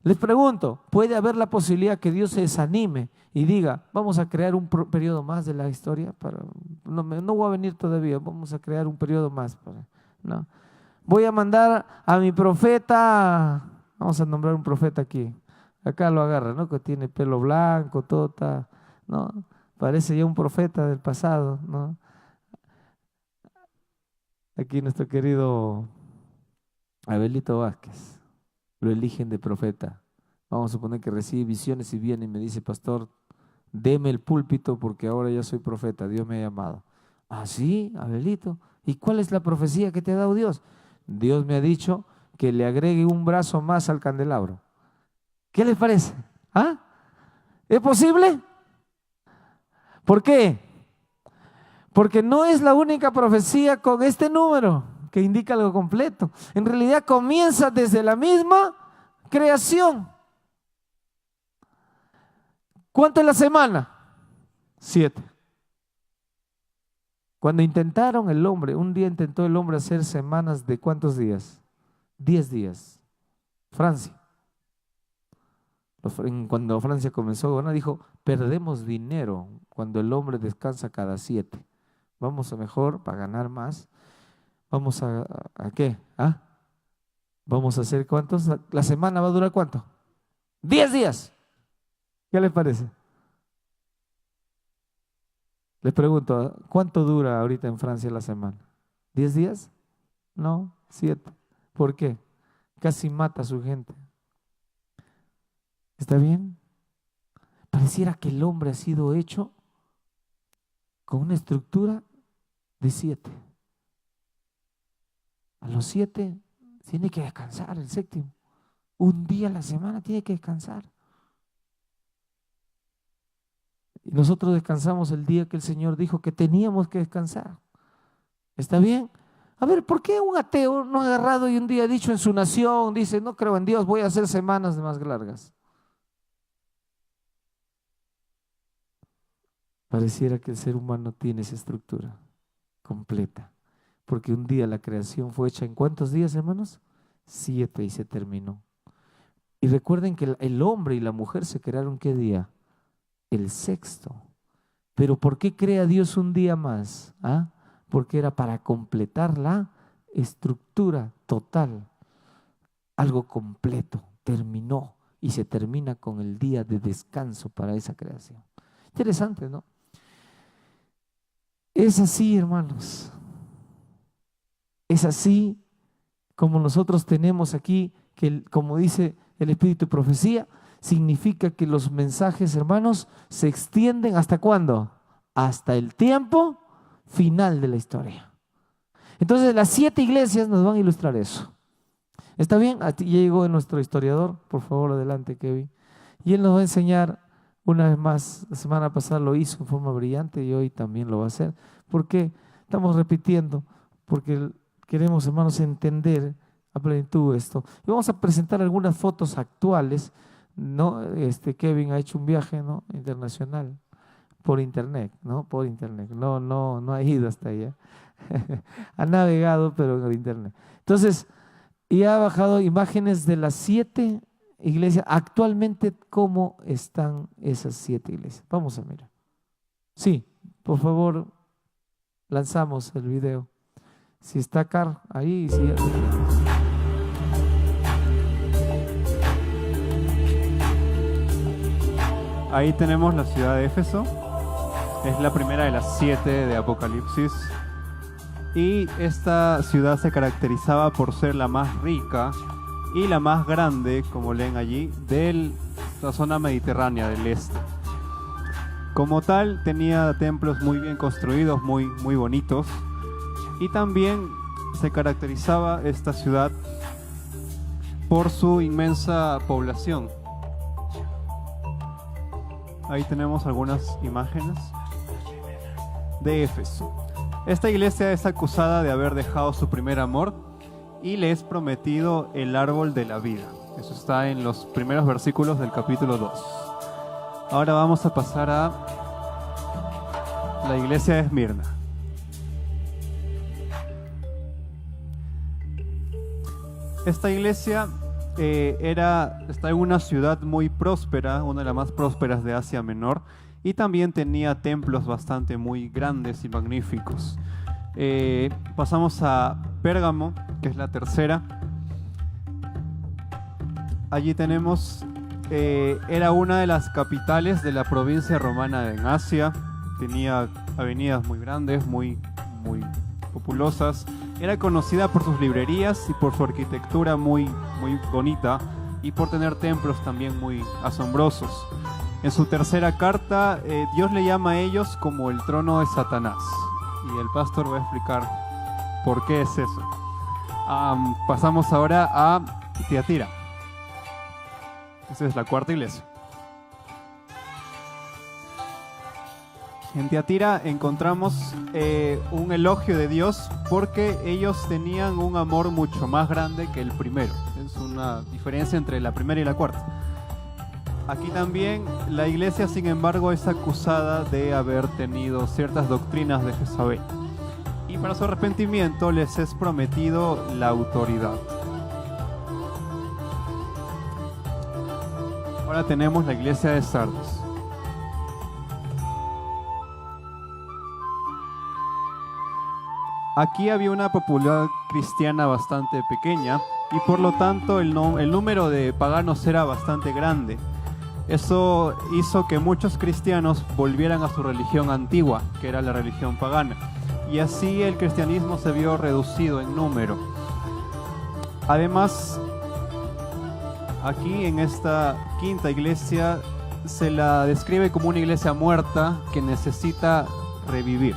S1: Les pregunto, ¿puede haber la posibilidad que Dios se desanime y diga, vamos a crear un periodo más de la historia? No voy a venir todavía, vamos a crear un periodo más. No. Voy a mandar a mi profeta, vamos a nombrar un profeta aquí. Acá lo agarra, ¿no? Que tiene pelo blanco, todo está, ¿no? Parece ya un profeta del pasado, ¿no? Aquí nuestro querido Abelito Vázquez, lo eligen de profeta. Vamos a suponer que recibe visiones y viene y me dice, pastor, deme el púlpito porque ahora ya soy profeta, Dios me ha llamado. Ah, sí, Abelito. ¿Y cuál es la profecía que te ha dado Dios? Dios me ha dicho que le agregue un brazo más al candelabro. ¿Qué les parece? ¿Ah? ¿Es posible? ¿Por qué? Porque no es la única profecía con este número que indica algo completo. En realidad comienza desde la misma creación. ¿Cuánto es la semana? 7. Cuando intentaron un día intentó el hombre hacer semanas de ¿cuántos días? 10 días. Francia. Cuando Francia comenzó a gobernar, dijo, perdemos dinero cuando el hombre descansa cada 7. Vamos a mejor, para ganar más, vamos a ¿qué? ¿Ah? Vamos a hacer ¿cuántos? ¿La semana va a durar cuánto? 10 días. ¿Qué les parece? Les pregunto, ¿cuánto dura ahorita en Francia la semana? ¿10 días? No, 7. ¿Por qué? Casi mata a su gente. ¿Está bien? Pareciera que el hombre ha sido hecho con una estructura de 7. A los 7 tiene que descansar, el 7º. Un día a la semana tiene que descansar. Y nosotros descansamos el día que el Señor dijo que teníamos que descansar. ¿Está bien? A ver, ¿por qué un ateo no ha agarrado y un día ha dicho en su nación, dice, no creo en Dios, voy a hacer semanas más largas? Pareciera que el ser humano tiene esa estructura completa. Porque un día la creación fue hecha ¿en cuántos días, hermanos? 7 y se terminó. Y recuerden que el hombre y la mujer se crearon ¿qué día? El 6º. Pero ¿por qué crea Dios un día más? ¿Ah? Porque era para completar la estructura total. Algo completo, terminó y se termina con el día de descanso para esa creación. Interesante, ¿no? Es así, hermanos. Es así como nosotros tenemos aquí, que como dice el Espíritu de Profecía, significa que los mensajes, hermanos, se extienden ¿hasta cuándo? Hasta el tiempo final de la historia. Entonces las 7 iglesias nos van a ilustrar eso. ¿Está bien? Ya llegó nuestro historiador, por favor adelante Kevin. Y él nos va a enseñar una vez más, la semana pasada lo hizo en forma brillante y hoy también lo va a hacer. ¿Por qué? Estamos repitiendo, porque queremos, hermanos, entender a plenitud esto. Y vamos a presentar algunas fotos actuales, ¿no? Kevin ha hecho un viaje, ¿no?, internacional por internet, ¿no? Por internet. No ha ido hasta allá. Ha navegado, pero en internet. Entonces, y ha bajado imágenes de las 7 iglesias. Actualmente, ¿cómo están esas 7 iglesias? Vamos a mirar. Sí, por favor, lanzamos el video. Si está Car ahí, sí.
S2: Ahí tenemos la ciudad de Éfeso. Es la primera de las 7 de Apocalipsis. Y esta ciudad se caracterizaba por ser la más rica y la más grande, como leen allí, de la zona mediterránea del este. Como tal, tenía templos muy bien construidos, muy bonitos. Y también se caracterizaba esta ciudad por su inmensa población. Ahí tenemos algunas imágenes de Éfeso. Esta iglesia es acusada de haber dejado su primer amor y le es prometido el árbol de la vida. Eso está en los primeros versículos del capítulo 2. Ahora vamos a pasar a la iglesia de Esmirna. Esta iglesia está en una ciudad muy próspera, una de las más prósperas de Asia Menor, y también tenía templos bastante muy grandes y magníficos. Pasamos a Pérgamo, que es la tercera. Allí tenemos, era una de las capitales de la provincia romana en Asia. Tenía avenidas muy grandes, muy populosas. Era conocida por sus librerías y por su arquitectura muy bonita, y por tener templos también muy asombrosos. En su tercera carta, Dios le llama a ellos como el trono de Satanás. Y el pastor va a explicar por qué es eso. Pasamos ahora a Tiatira. Esta es la cuarta iglesia. En Tiatira encontramos un elogio de Dios porque ellos tenían un amor mucho más grande que el primero. Es una diferencia entre la primera y la cuarta. Aquí también la iglesia, sin embargo, es acusada de haber tenido ciertas doctrinas de Jezabel. Y para su arrepentimiento les es prometido la autoridad. Ahora tenemos la iglesia de Sardis. Aquí había una popularidad cristiana bastante pequeña y por lo tanto el número de paganos era bastante grande. Eso hizo que muchos cristianos volvieran a su religión antigua, que era la religión pagana, y así el cristianismo se vio reducido en número. Además, aquí en esta quinta iglesia se la describe como una iglesia muerta que necesita revivir,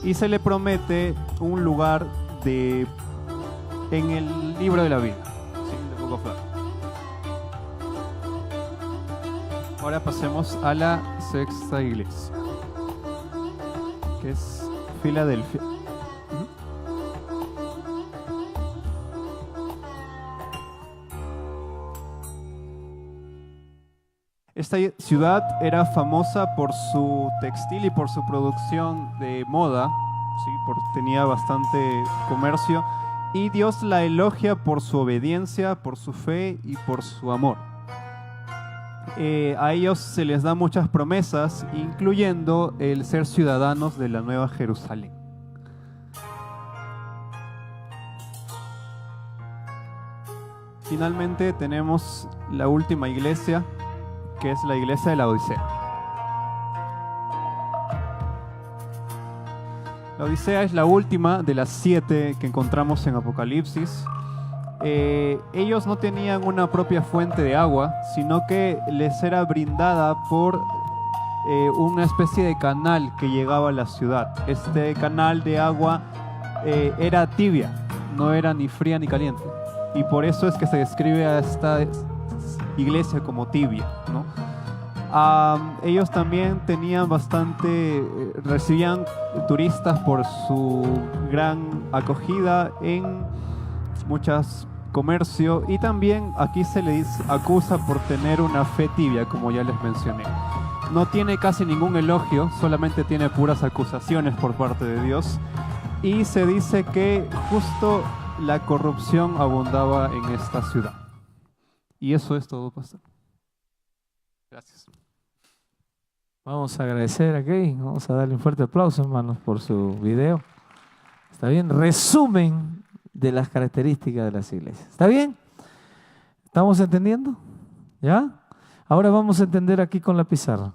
S2: y se le promete un lugar en el libro de la vida. Ahora pasemos a la sexta iglesia, que es Filadelfia. Esta ciudad era famosa por su textil y por su producción de moda, ¿sí? Tenía bastante comercio, y Dios la elogia por su obediencia, por su fe y por su amor. A ellos se les da muchas promesas, incluyendo el ser ciudadanos de la Nueva Jerusalén. Finalmente tenemos la última iglesia, que es la iglesia de la Odisea. La Odisea es la última de las 7 que encontramos en Apocalipsis. Ellos no tenían una propia fuente de agua, sino que les era brindada por una especie de canal que llegaba a la ciudad. Este canal de agua era tibia, no era ni fría ni caliente, y por eso es que se describe a esta iglesia como tibia, ¿no? Ellos también tenían recibían turistas por su gran acogida en muchos comercio, y también aquí se les acusa por tener una fe tibia, como ya les mencioné. no tiene casi ningún elogio, solamente tiene puras acusaciones por parte de Dios. Y se dice que justo la corrupción abundaba en esta ciudad. Y eso es todo, pastor. Gracias.
S1: Vamos a agradecer a Kevin, vamos a darle un fuerte aplauso, hermanos, por su video. ¿Está bien? Resumen de las características de las iglesias. ¿Está bien? ¿Estamos entendiendo? ¿Ya? Ahora vamos a entender aquí con la pizarra.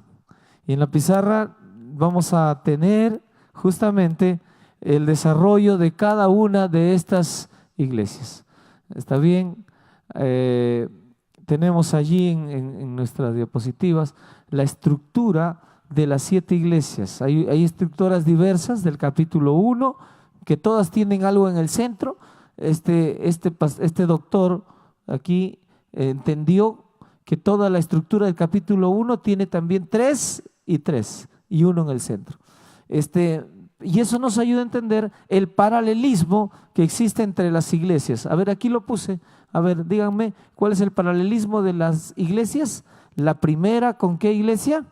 S1: Y en la pizarra vamos a tener justamente el desarrollo de cada una de estas iglesias. ¿Está bien? Tenemos allí en nuestras diapositivas la estructura de las 7 iglesias. Hay estructuras diversas del capítulo 1, que todas tienen algo en el centro. Este doctor aquí entendió que toda la estructura del capítulo 1 tiene también 3 y 3 y 1 en el centro. Y eso nos ayuda a entender el paralelismo que existe entre las iglesias. A ver, aquí lo puse. A ver, díganme, ¿cuál es el paralelismo de las iglesias? La primera, ¿con qué iglesia?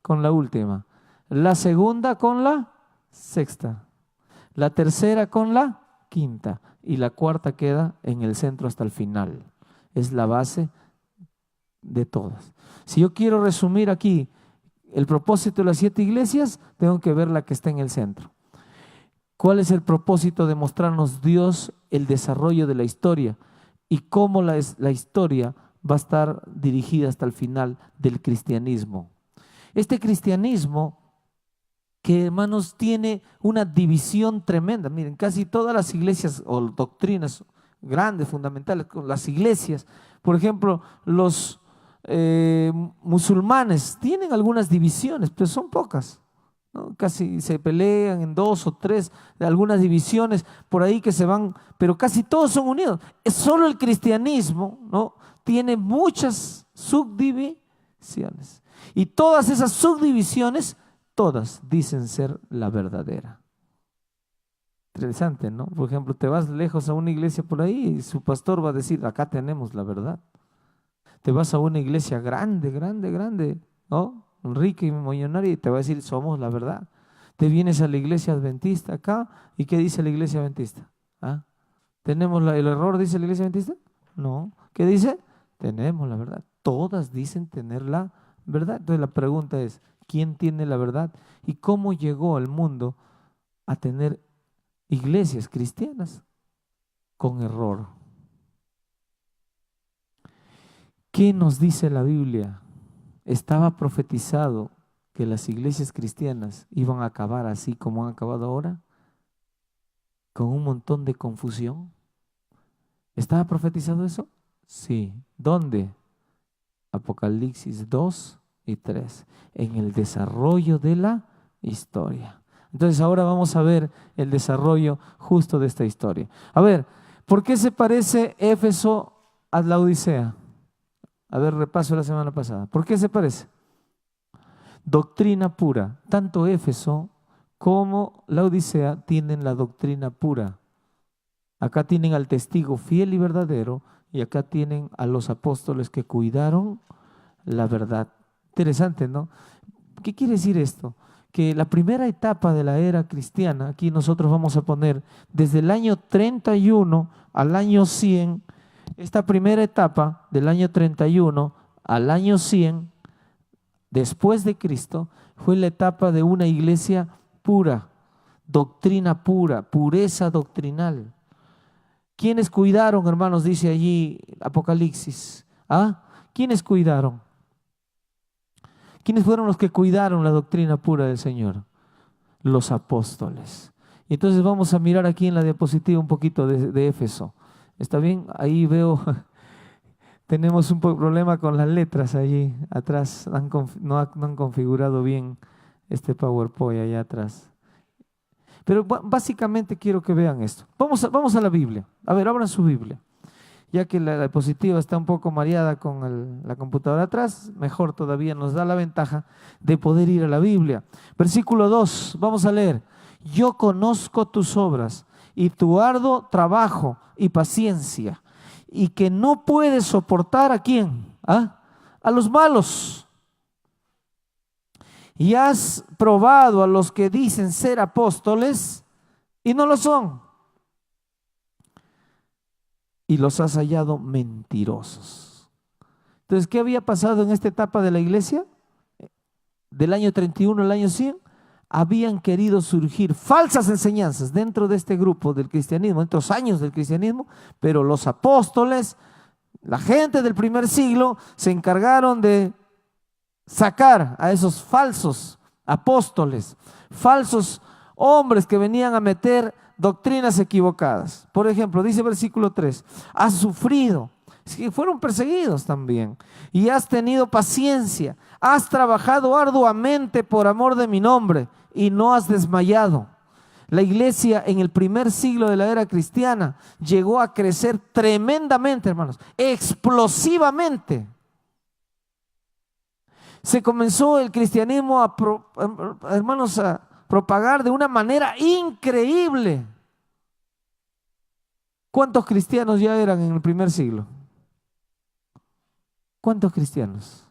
S1: Con la última. La segunda con la sexta. La tercera con la quinta. Y la cuarta queda en el centro hasta el final. Es la base de todas. Si yo quiero resumir aquí el propósito de las 7 iglesias, tengo que ver la que está en el centro. ¿Cuál es el propósito de mostrarnos Dios el desarrollo de la historia y cómo la historia va a estar dirigida hasta el final del cristianismo? Este cristianismo que, hermanos, tiene una división tremenda. Miren, casi todas las iglesias o doctrinas grandes, fundamentales, las iglesias, por ejemplo, los musulmanes tienen algunas divisiones, pero son pocas, ¿no? Casi se pelean en 2 o 3, algunas divisiones por ahí que se van, pero casi todos son unidos. Es solo el cristianismo, ¿no? Tiene muchas subdivisiones. Y todas esas subdivisiones, todas dicen ser la verdadera. Interesante, ¿no? Por ejemplo, te vas lejos a una iglesia por ahí y su pastor va a decir, acá tenemos la verdad. Te vas a una iglesia grande, ¿no? Rica y millonaria, y te va a decir, somos la verdad. Te vienes a la iglesia adventista acá, ¿y qué dice la iglesia adventista? ¿Ah? ¿Tenemos el error, dice la iglesia adventista? No. ¿Qué dice? Tenemos la verdad. Todas dicen tener la verdad. Entonces la pregunta es, ¿quién tiene la verdad? ¿Y cómo llegó al mundo a tener iglesias cristianas con error? ¿Qué nos dice la Biblia? ¿Estaba profetizado que las iglesias cristianas iban a acabar así como han acabado ahora? ¿Con un montón de confusión? ¿Estaba profetizado eso? Sí. ¿Dónde? Apocalipsis 2 y 3. En el desarrollo de la historia. Entonces ahora vamos a ver el desarrollo justo de esta historia. A ver, ¿por qué se parece Éfeso a la Odisea? A ver, repaso la semana pasada. ¿Por qué se parece? Doctrina pura. Tanto Éfeso como la Odisea tienen la doctrina pura. Acá tienen al testigo fiel y verdadero y acá tienen a los apóstoles que cuidaron la verdad. Interesante, ¿no? ¿Qué quiere decir esto? Que la primera etapa de la era cristiana, aquí nosotros vamos a poner desde el año 31 al año 100, esta primera etapa del año 31 al año 100 después de Cristo fue la etapa de una iglesia pura, doctrina pura, pureza doctrinal. ¿Quiénes cuidaron, hermanos? Dice allí Apocalipsis. ¿Ah? ¿Quiénes cuidaron? ¿Quiénes fueron los que cuidaron la doctrina pura del Señor? Los apóstoles. Y entonces vamos a mirar aquí en la diapositiva un poquito de Éfeso. ¿Está bien? Ahí veo, tenemos un problema con las letras allí atrás. No han configurado bien este PowerPoint allá atrás. Pero básicamente quiero que vean esto. Vamos a la Biblia. A ver, abran su Biblia. Ya que la diapositiva está un poco mareada con la computadora atrás, mejor todavía nos da la ventaja de poder ir a la Biblia. Versículo 2, vamos a leer. Yo conozco tus obras y tu arduo trabajo y paciencia, y que no puedes soportar ¿a quién? ¿Ah? A los malos. y has probado a los que dicen ser apóstoles y no lo son, y los has hallado mentirosos. Entonces, ¿qué había pasado en esta etapa de la iglesia? Del año 31 al año 100, habían querido surgir falsas enseñanzas dentro de este grupo del cristianismo, en estos años del cristianismo, pero los apóstoles, la gente del primer siglo, se encargaron de sacar a esos falsos apóstoles, falsos hombres que venían a meter doctrinas equivocadas. Por ejemplo, dice versículo 3, has sufrido, fueron perseguidos también, y has tenido paciencia, has trabajado arduamente por amor de mi nombre y no has desmayado. La iglesia en el primer siglo de la era cristiana llegó a crecer tremendamente, hermanos, explosivamente. Se comenzó el cristianismo a propagar de una manera increíble. ¿Cuántos cristianos ya eran en el primer siglo? ¿Cuántos cristianos?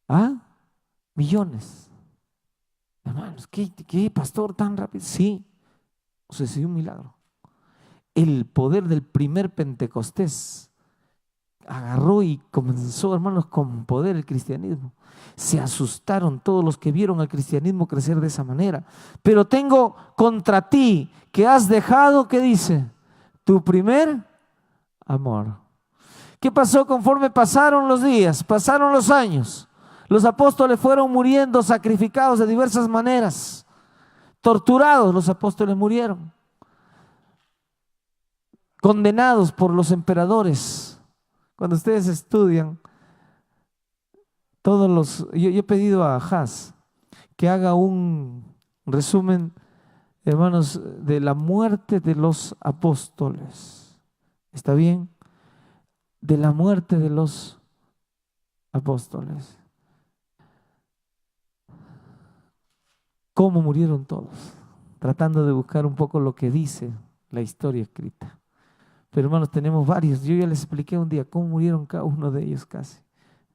S1: ¿Ah? Millones. Hermanos, ¿qué pastor tan rápido? Sí, sucedió un milagro. El poder del primer Pentecostés agarró y comenzó, hermanos, con poder el cristianismo. Se asustaron todos los que vieron al cristianismo crecer de esa manera. Pero tengo contra ti que has dejado, ¿qué dice? Tu primer amor. ¿Qué pasó conforme pasaron los días, pasaron los años? Los apóstoles fueron muriendo, sacrificados de diversas maneras. Torturados, los apóstoles murieron. Condenados por los emperadores. Cuando ustedes estudian, yo he pedido a Haas que haga un resumen, hermanos, de la muerte de los apóstoles. ¿Está bien? De la muerte de los apóstoles. ¿Cómo murieron todos? Tratando de buscar un poco lo que dice la historia escrita. Pero hermanos, tenemos varios. Yo ya les expliqué un día cómo murieron cada uno de ellos casi.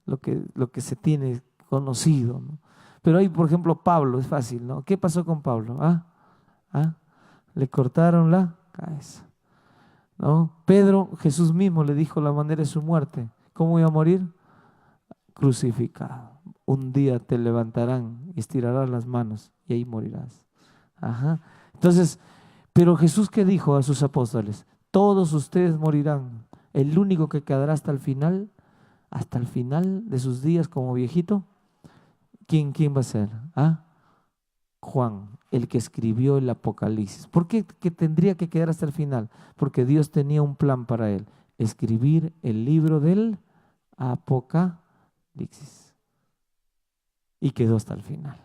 S1: Lo que se tiene conocido, ¿no? Pero ahí, por ejemplo, Pablo, es fácil, ¿no? ¿Qué pasó con Pablo? Le cortaron la cabeza, ¿no? Pedro, Jesús mismo le dijo la manera de su muerte. ¿Cómo iba a morir? Crucificado. Un día te levantarán y estirarás las manos y ahí morirás. Entonces, pero Jesús, ¿qué dijo a sus apóstoles? Todos ustedes morirán. El único que quedará hasta el final de sus días como viejito, ¿quién va a ser? Juan, el que escribió el Apocalipsis. ¿Por qué que tendría que quedar hasta el final? Porque Dios tenía un plan para él, escribir el libro del Apocalipsis. Y quedó hasta el final.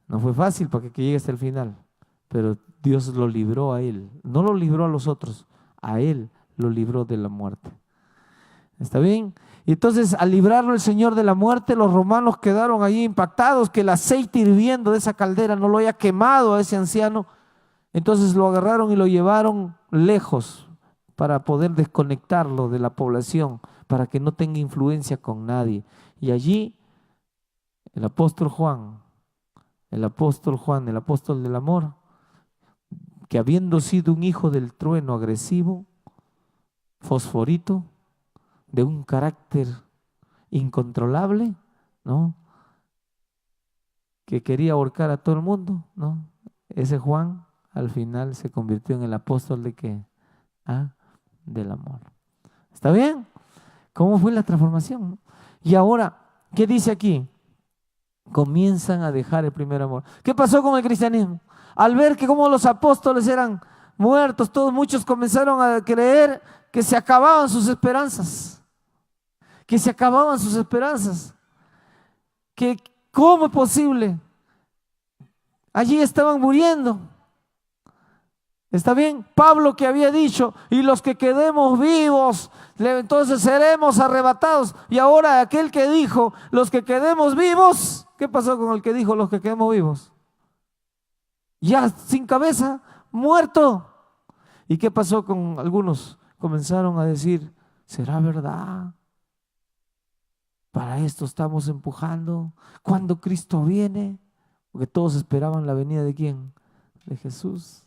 S1: No fue fácil para que llegue hasta el final, pero Dios lo libró a él. No lo libró a los otros, a él lo libró de la muerte. ¿Está bien? Y entonces, al librarlo el Señor de la muerte, los romanos quedaron allí impactados que el aceite hirviendo de esa caldera no lo haya quemado a ese anciano. Entonces lo agarraron y lo llevaron lejos para poder desconectarlo de la población, para que no tenga influencia con nadie. Y allí el apóstol Juan, el apóstol del amor, que habiendo sido un hijo del trueno agresivo, fosforito, de un carácter incontrolable, ¿no? Que quería ahorcar a todo el mundo, ¿no? Ese Juan al final se convirtió en el apóstol de ¿qué? Del amor. ¿Está bien? ¿Cómo fue la transformación? Y ahora, ¿qué dice aquí? Comienzan a dejar el primer amor. ¿Qué pasó con el cristianismo? Al ver que como los apóstoles eran muertos, muchos comenzaron a creer que se acababan sus esperanzas. Que ¿cómo es posible? Allí estaban muriendo. ¿Está bien? Pablo, que había dicho, y los que quedemos vivos, entonces seremos arrebatados. Y ahora aquel que dijo, los que quedemos vivos, ¿qué pasó con el que dijo los que quedemos vivos? Ya sin cabeza, muerto. ¿Y qué pasó con algunos? Comenzaron a decir, ¿será verdad? Para esto estamos empujando. Cuando Cristo viene, porque todos esperaban la venida de ¿quién? De Jesús.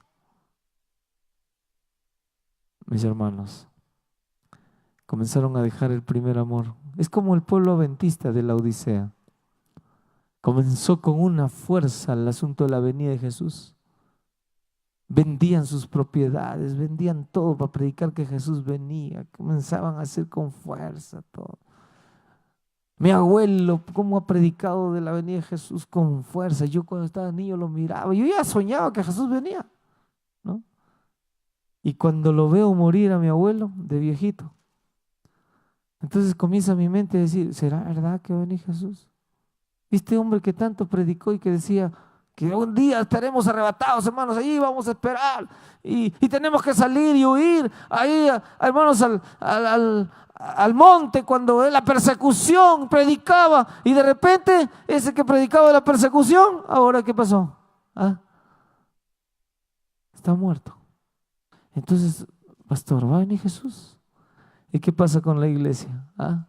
S1: Mis hermanos, comenzaron a dejar el primer amor. Es como el pueblo adventista de la Odisea. Comenzó con una fuerza el asunto de la venida de Jesús. Vendían sus propiedades, vendían todo para predicar que Jesús venía. Comenzaban a hacer con fuerza todo. Mi abuelo, cómo ha predicado de la venida de Jesús con fuerza. Yo cuando estaba niño lo miraba. Yo ya soñaba que Jesús venía, ¿no? Y cuando lo veo morir a mi abuelo de viejito, entonces comienza mi mente a decir, ¿será verdad que va a venir Jesús? Este hombre que tanto predicó y que decía que un día estaremos arrebatados, hermanos, allí vamos a esperar y tenemos que salir y huir ahí, hermanos, al monte cuando la persecución predicaba y de repente ese que predicaba de la persecución, ahora ¿qué pasó? ¿Ah? Está muerto. Entonces, pastor, ¿va a venir Jesús? ¿Y qué pasa con la iglesia? ¿Ah?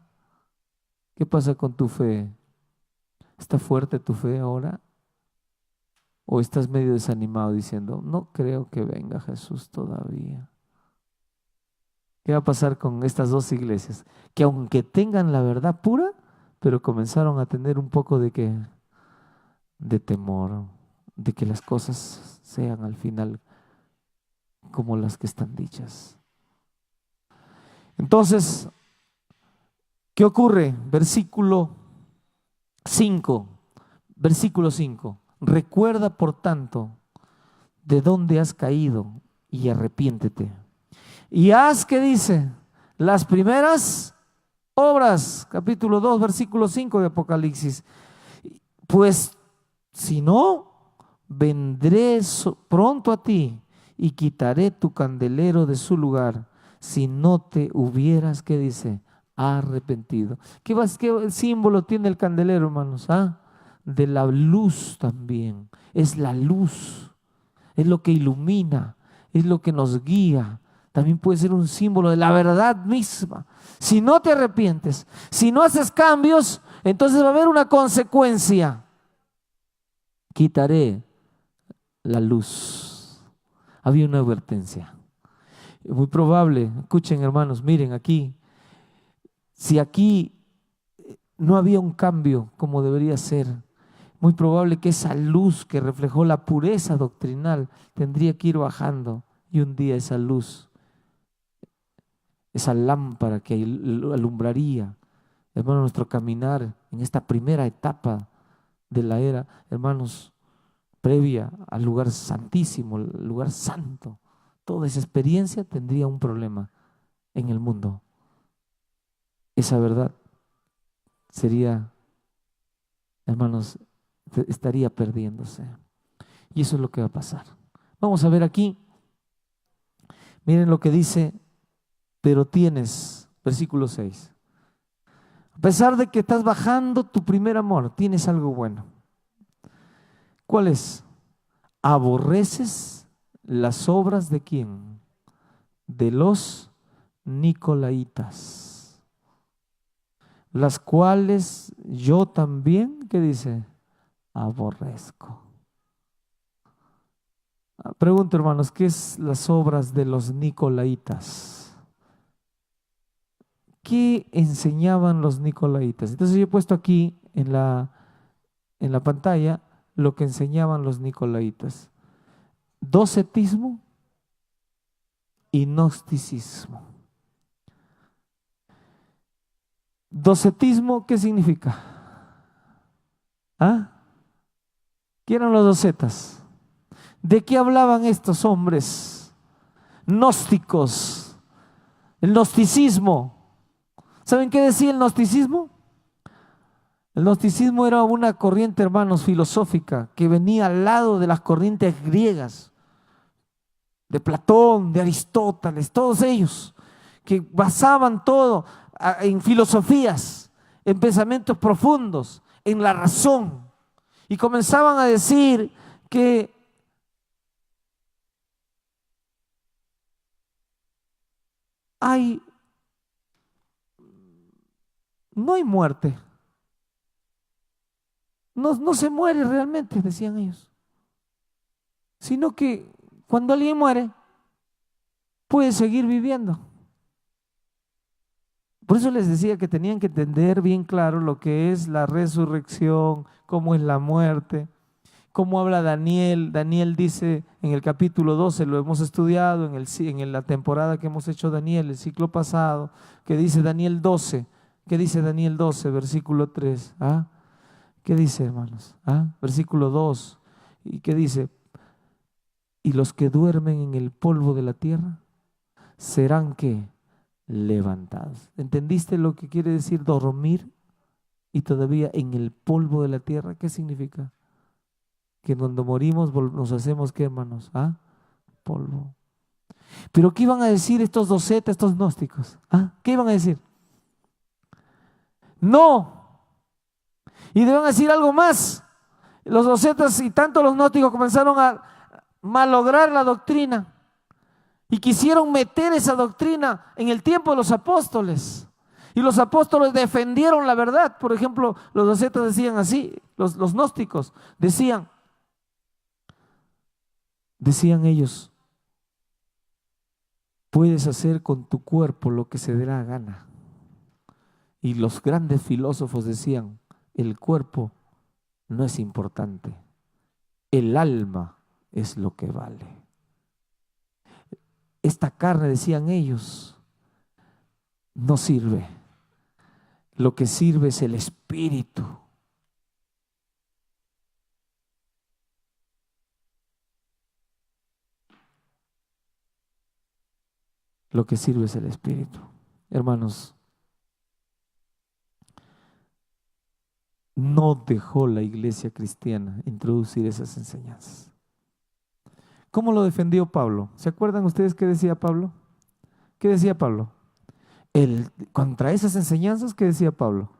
S1: ¿Qué pasa con tu fe? ¿Está fuerte tu fe ahora? ¿O estás medio desanimado diciendo, no creo que venga Jesús todavía? ¿Qué va a pasar con estas dos iglesias? Que aunque tengan la verdad pura, pero comenzaron a tener un poco de que, de temor, de que las cosas sean al final como las que están dichas. Entonces, ¿qué ocurre? Versículo 5. Versículo 5. Recuerda, por tanto, de dónde has caído y arrepiéntete. Y haz, ¿qué dice? Las primeras obras. Capítulo 2, versículo 5 de Apocalipsis. Pues si no, vendré pronto a ti y quitaré tu candelero de su lugar si no te hubieras, ¿qué dice? Arrepentido. ¿Qué símbolo tiene el candelero, hermanos? ¿Ah? De la luz también. Es la luz. Es lo que ilumina. Es lo que nos guía. También puede ser un símbolo de la verdad misma. Si no te arrepientes, si no haces cambios, entonces va a haber una consecuencia. Quitaré la luz. Había una advertencia. Muy probable, escuchen hermanos, miren aquí, si aquí no había un cambio como debería ser, muy probable que esa luz que reflejó la pureza doctrinal tendría que ir bajando y un día esa luz, esa lámpara que alumbraría, hermano, nuestro caminar en esta primera etapa de la era, hermanos, previa al lugar santísimo, el lugar santo, toda esa experiencia tendría un problema en el mundo. Esa verdad sería, hermanos, estaría perdiéndose. Y eso es lo que va a pasar. Vamos a ver aquí, miren lo que dice, pero tienes, versículo 6. A pesar de que estás bajando tu primer amor, tienes algo bueno. ¿Cuál es? Aborreces las obras de quién? De los Nicolaitas, las cuales yo también, ¿qué dice? Aborrezco. Pregunto, hermanos, ¿qué es las obras de los Nicolaitas? ¿Qué enseñaban los Nicolaitas? Entonces yo he puesto aquí en la pantalla lo que enseñaban los Nicolaitas. Docetismo y gnosticismo. Docetismo, ¿qué significa? ¿Ah? ¿Qué eran los docetas? ¿De qué hablaban estos hombres gnósticos? El gnosticismo. ¿Saben qué decía el gnosticismo? El gnosticismo era una corriente, hermanos, filosófica que venía al lado de las corrientes griegas, de Platón, de Aristóteles, todos ellos, que basaban todo en filosofías, en pensamientos profundos, en la razón, y comenzaban a decir que hay no hay muerte. No se muere realmente, decían ellos. Sino que cuando alguien muere, puede seguir viviendo. Por eso les decía que tenían que entender bien claro lo que es la resurrección, cómo es la muerte, cómo habla Daniel. Daniel dice en el capítulo 12, lo hemos estudiado en la temporada que hemos hecho Daniel, el ciclo pasado, que dice Daniel 12. ¿Qué dice Daniel 12, versículo 3? ¿Ah? ¿Qué dice, hermanos? ¿Ah? Versículo 2. ¿Y qué dice? Y los que duermen en el polvo de la tierra serán ¿qué? Levantados. ¿Entendiste lo que quiere decir dormir y todavía en el polvo de la tierra? ¿Qué significa? Que cuando morimos nos hacemos ¿qué, hermanos? ¿Ah? Polvo. Pero ¿qué iban a decir estos docetas, estos gnósticos? ¿Ah? ¿Qué iban a decir? No. Y deben decir algo más. Los docetas y tanto los gnósticos comenzaron a malograr la doctrina y quisieron meter esa doctrina en el tiempo de los apóstoles. Y los apóstoles defendieron la verdad. Por ejemplo, los docetas decían así, los gnósticos decían ellos, puedes hacer con tu cuerpo lo que se dé la gana. Y los grandes filósofos decían, el cuerpo no es importante, el alma es lo que vale. Esta carne, decían ellos, no sirve. Lo que sirve es el espíritu. Lo que sirve es el espíritu. Hermanos, no dejó la iglesia cristiana introducir esas enseñanzas. ¿Cómo lo defendió Pablo? ¿Se acuerdan ustedes qué decía Pablo? ¿Qué decía Pablo? Contra esas enseñanzas, ¿qué decía Pablo?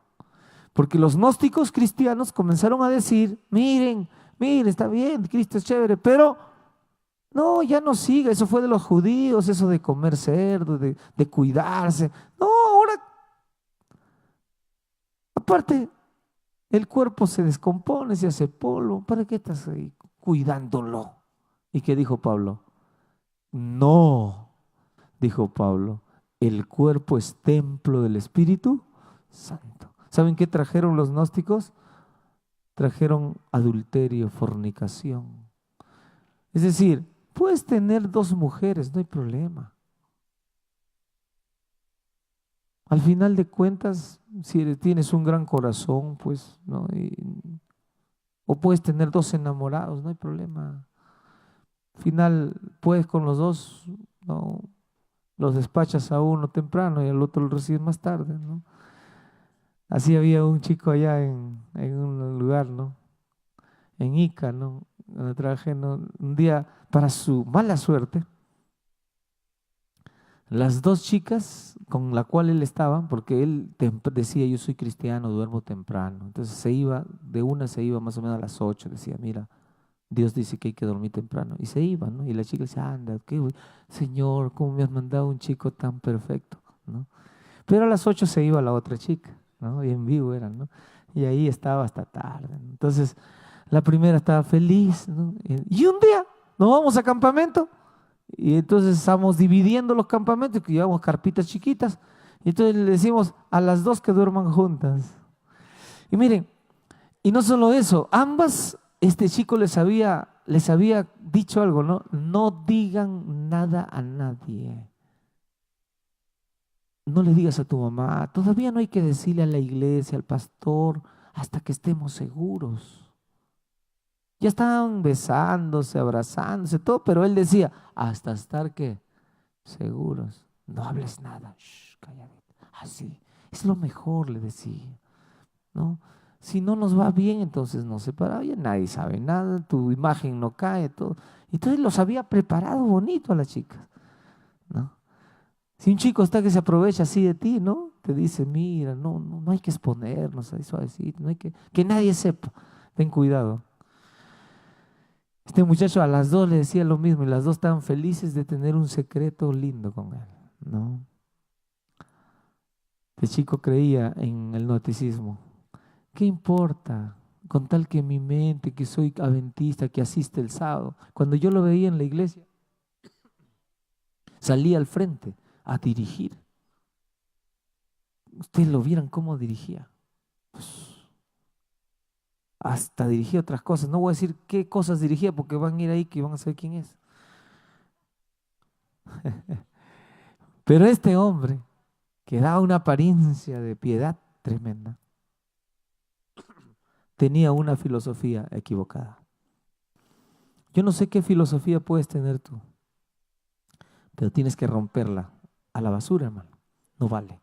S1: Porque los gnósticos cristianos comenzaron a decir, miren, está bien, Cristo es chévere, pero no, ya no siga, eso fue de los judíos, eso de comer cerdo, de cuidarse. No, ahora, aparte, el cuerpo se descompone, se hace polvo, ¿para qué estás ahí cuidándolo? ¿Y qué dijo Pablo? No, dijo Pablo, el cuerpo es templo del Espíritu Santo. ¿Saben qué trajeron los gnósticos? Trajeron adulterio, fornicación. Es decir, puedes tener 2 mujeres, no hay problema. Al final de cuentas, si tienes un gran corazón, pues, ¿no? O puedes tener 2 enamorados, no hay problema. Al final, puedes con los 2, ¿no? Los despachas a uno temprano y al otro lo recibes más tarde, ¿no? Así había un chico allá en un lugar, ¿no? En Ica, ¿no? Donde trabajé, ¿no? Un día, para su mala suerte, las 2 chicas con la cual él estaba, porque él decía, yo soy cristiano, duermo temprano. Entonces se iba más o menos a las 8, decía, mira, Dios dice que hay que dormir temprano. Y se iba, ¿no? Y la chica decía, anda, Señor, ¿cómo me has mandado un chico tan perfecto? ¿No? Pero a las 8 se iba la otra chica, ¿no? Y en vivo eran, ¿no? Y ahí estaba hasta tarde, ¿no? Entonces, la primera estaba feliz, ¿no? Y un día nos vamos a campamento y entonces estamos dividiendo los campamentos, que llevamos carpitas chiquitas, y entonces le decimos a las 2 que duerman juntas. Y miren, y no solo eso, ambas, este chico les había dicho algo, ¿no? No digan nada a nadie. No le digas a tu mamá, todavía no hay que decirle a la iglesia, al pastor, hasta que estemos seguros. Ya estaban besándose, abrazándose, todo, pero él decía, hasta estar ¿qué? Seguros. No hables nada, shh, calladito. Así, es lo mejor, le decía, ¿no? Si no nos va bien, entonces nos separamos, ya nadie sabe nada, tu imagen no cae, todo. Entonces los había preparado bonito a las chicas, ¿no? Si un chico está que se aprovecha así de ti, ¿no? Te dice, mira, no hay que exponernos ahí suavecito, no hay que nadie sepa, ten cuidado. Este muchacho a las 2 le decía lo mismo y las 2 estaban felices de tener un secreto lindo con él, ¿no? El chico creía en el gnosticismo. ¿Qué importa? Con tal que mi mente, que soy adventista, que asiste el sábado. Cuando yo lo veía en la iglesia, salía al frente a dirigir. Ustedes lo vieran cómo dirigía. Pues, hasta dirigía otras cosas. No voy a decir qué cosas dirigía porque van a ir ahí que van a saber quién es. Pero este hombre, que daba una apariencia de piedad tremenda, tenía una filosofía equivocada. Yo no sé qué filosofía puedes tener tú, pero tienes que romperla a la basura, hermano. No vale.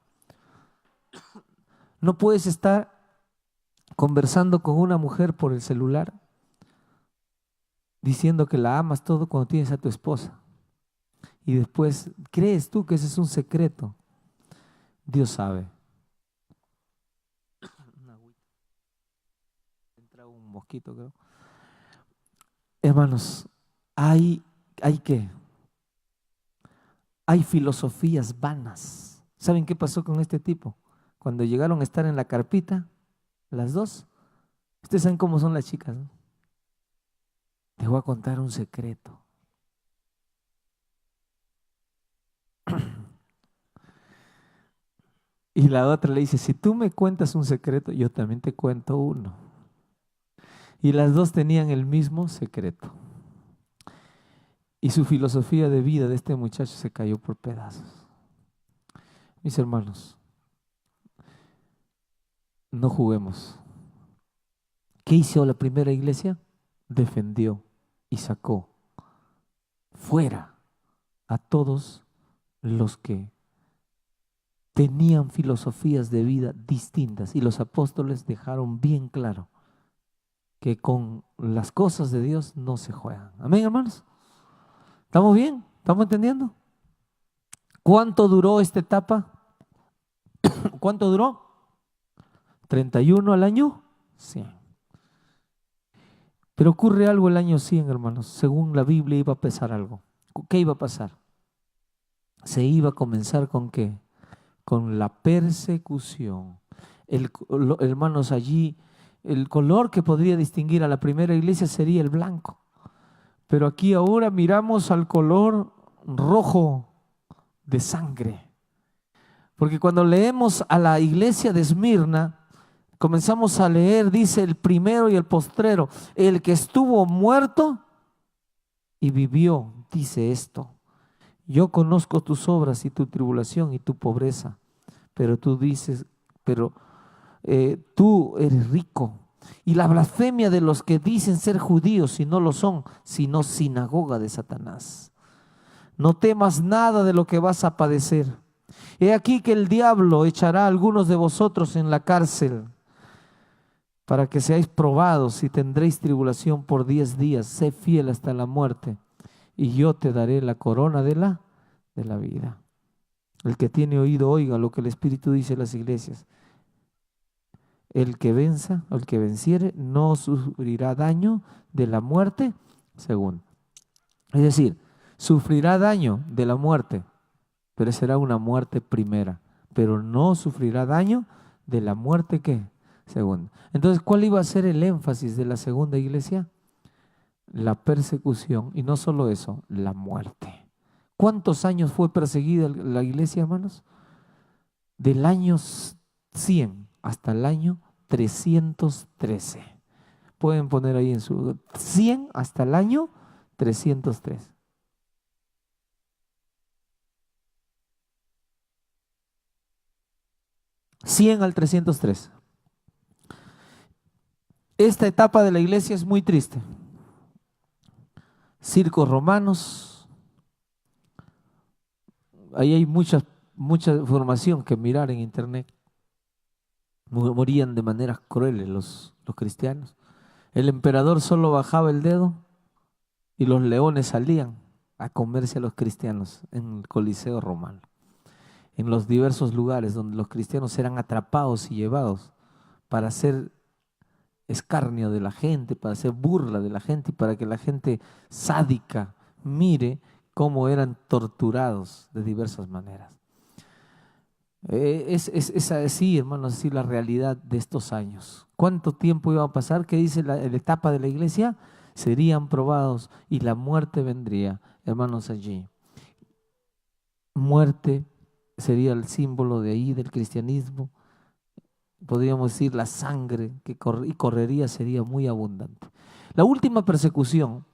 S1: No puedes estar conversando con una mujer por el celular diciendo que la amas todo cuando tienes a tu esposa. Y después crees tú que ese es un secreto. Dios sabe. Entra un mosquito, creo. Hermanos, hay qué. Hay filosofías vanas. ¿Saben qué pasó con este tipo? Cuando llegaron a estar en la carpita, las dos, ustedes saben cómo son las chicas, ¿no? Te voy a contar un secreto. Y la otra le dice, si tú me cuentas un secreto, yo también te cuento uno. Y las dos tenían el mismo secreto. Y su filosofía de vida de este muchacho se cayó por pedazos. Mis hermanos, no juguemos. ¿Qué hizo la primera iglesia? Defendió y sacó fuera a todos los que tenían filosofías de vida distintas. Y los apóstoles dejaron bien claro que con las cosas de Dios no se juegan. Amén, hermanos. ¿Estamos bien? ¿Estamos entendiendo? ¿Cuánto duró esta etapa? ¿Cuánto duró? 31 al año 100. Pero ocurre algo el año 100, hermanos. Según la Biblia iba a pasar algo. ¿Qué iba a pasar? Se iba a comenzar ¿con qué? Con la persecución. Hermanos, allí el color que podría distinguir a la primera iglesia sería el blanco. Pero aquí ahora miramos al color rojo de sangre. Porque cuando leemos a la iglesia de Esmirna, comenzamos a leer, dice el primero y el postrero, el que estuvo muerto y vivió, dice esto. Yo conozco tus obras y tu tribulación y tu pobreza, pero tú dices, tú eres rico. Y la blasfemia de los que dicen ser judíos y no lo son, sino sinagoga de Satanás. No temas nada de lo que vas a padecer. He aquí que el diablo echará a algunos de vosotros en la cárcel para que seáis probados y tendréis tribulación por 10 días. Sé fiel hasta la muerte y yo te daré la corona de la vida. El que tiene oído oiga lo que el Espíritu dice a las iglesias. El que venza o el que venciere no sufrirá daño de la muerte segunda. Es decir, sufrirá daño de la muerte, pero será una muerte primera, pero no sufrirá daño de la muerte ¿qué? Segunda. Entonces, ¿cuál iba a ser el énfasis de la segunda iglesia? La persecución, y no solo eso, la muerte. ¿Cuántos años fue perseguida la iglesia, hermanos? Del año 100 hasta el año 313. Pueden poner ahí en su 100 hasta el año 303. ¿100 al 303? Esta etapa de la iglesia es muy triste. Circos romanos, ahí hay mucha información que mirar en internet. Morían de maneras crueles los cristianos. El emperador solo bajaba el dedo y los leones salían a comerse a los cristianos en el Coliseo romano, en los diversos lugares donde los cristianos eran atrapados y llevados para hacer escarnio de la gente, para hacer burla de la gente y para que la gente sádica mire cómo eran torturados de diversas maneras. Es así, hermanos, así la realidad de estos años. ¿Cuánto tiempo iba a pasar? ¿Qué dice la etapa de la iglesia? Serían probados y la muerte vendría, hermanos, allí. Muerte sería el símbolo de ahí del cristianismo. Podríamos decir la sangre que correría sería muy abundante. La última persecución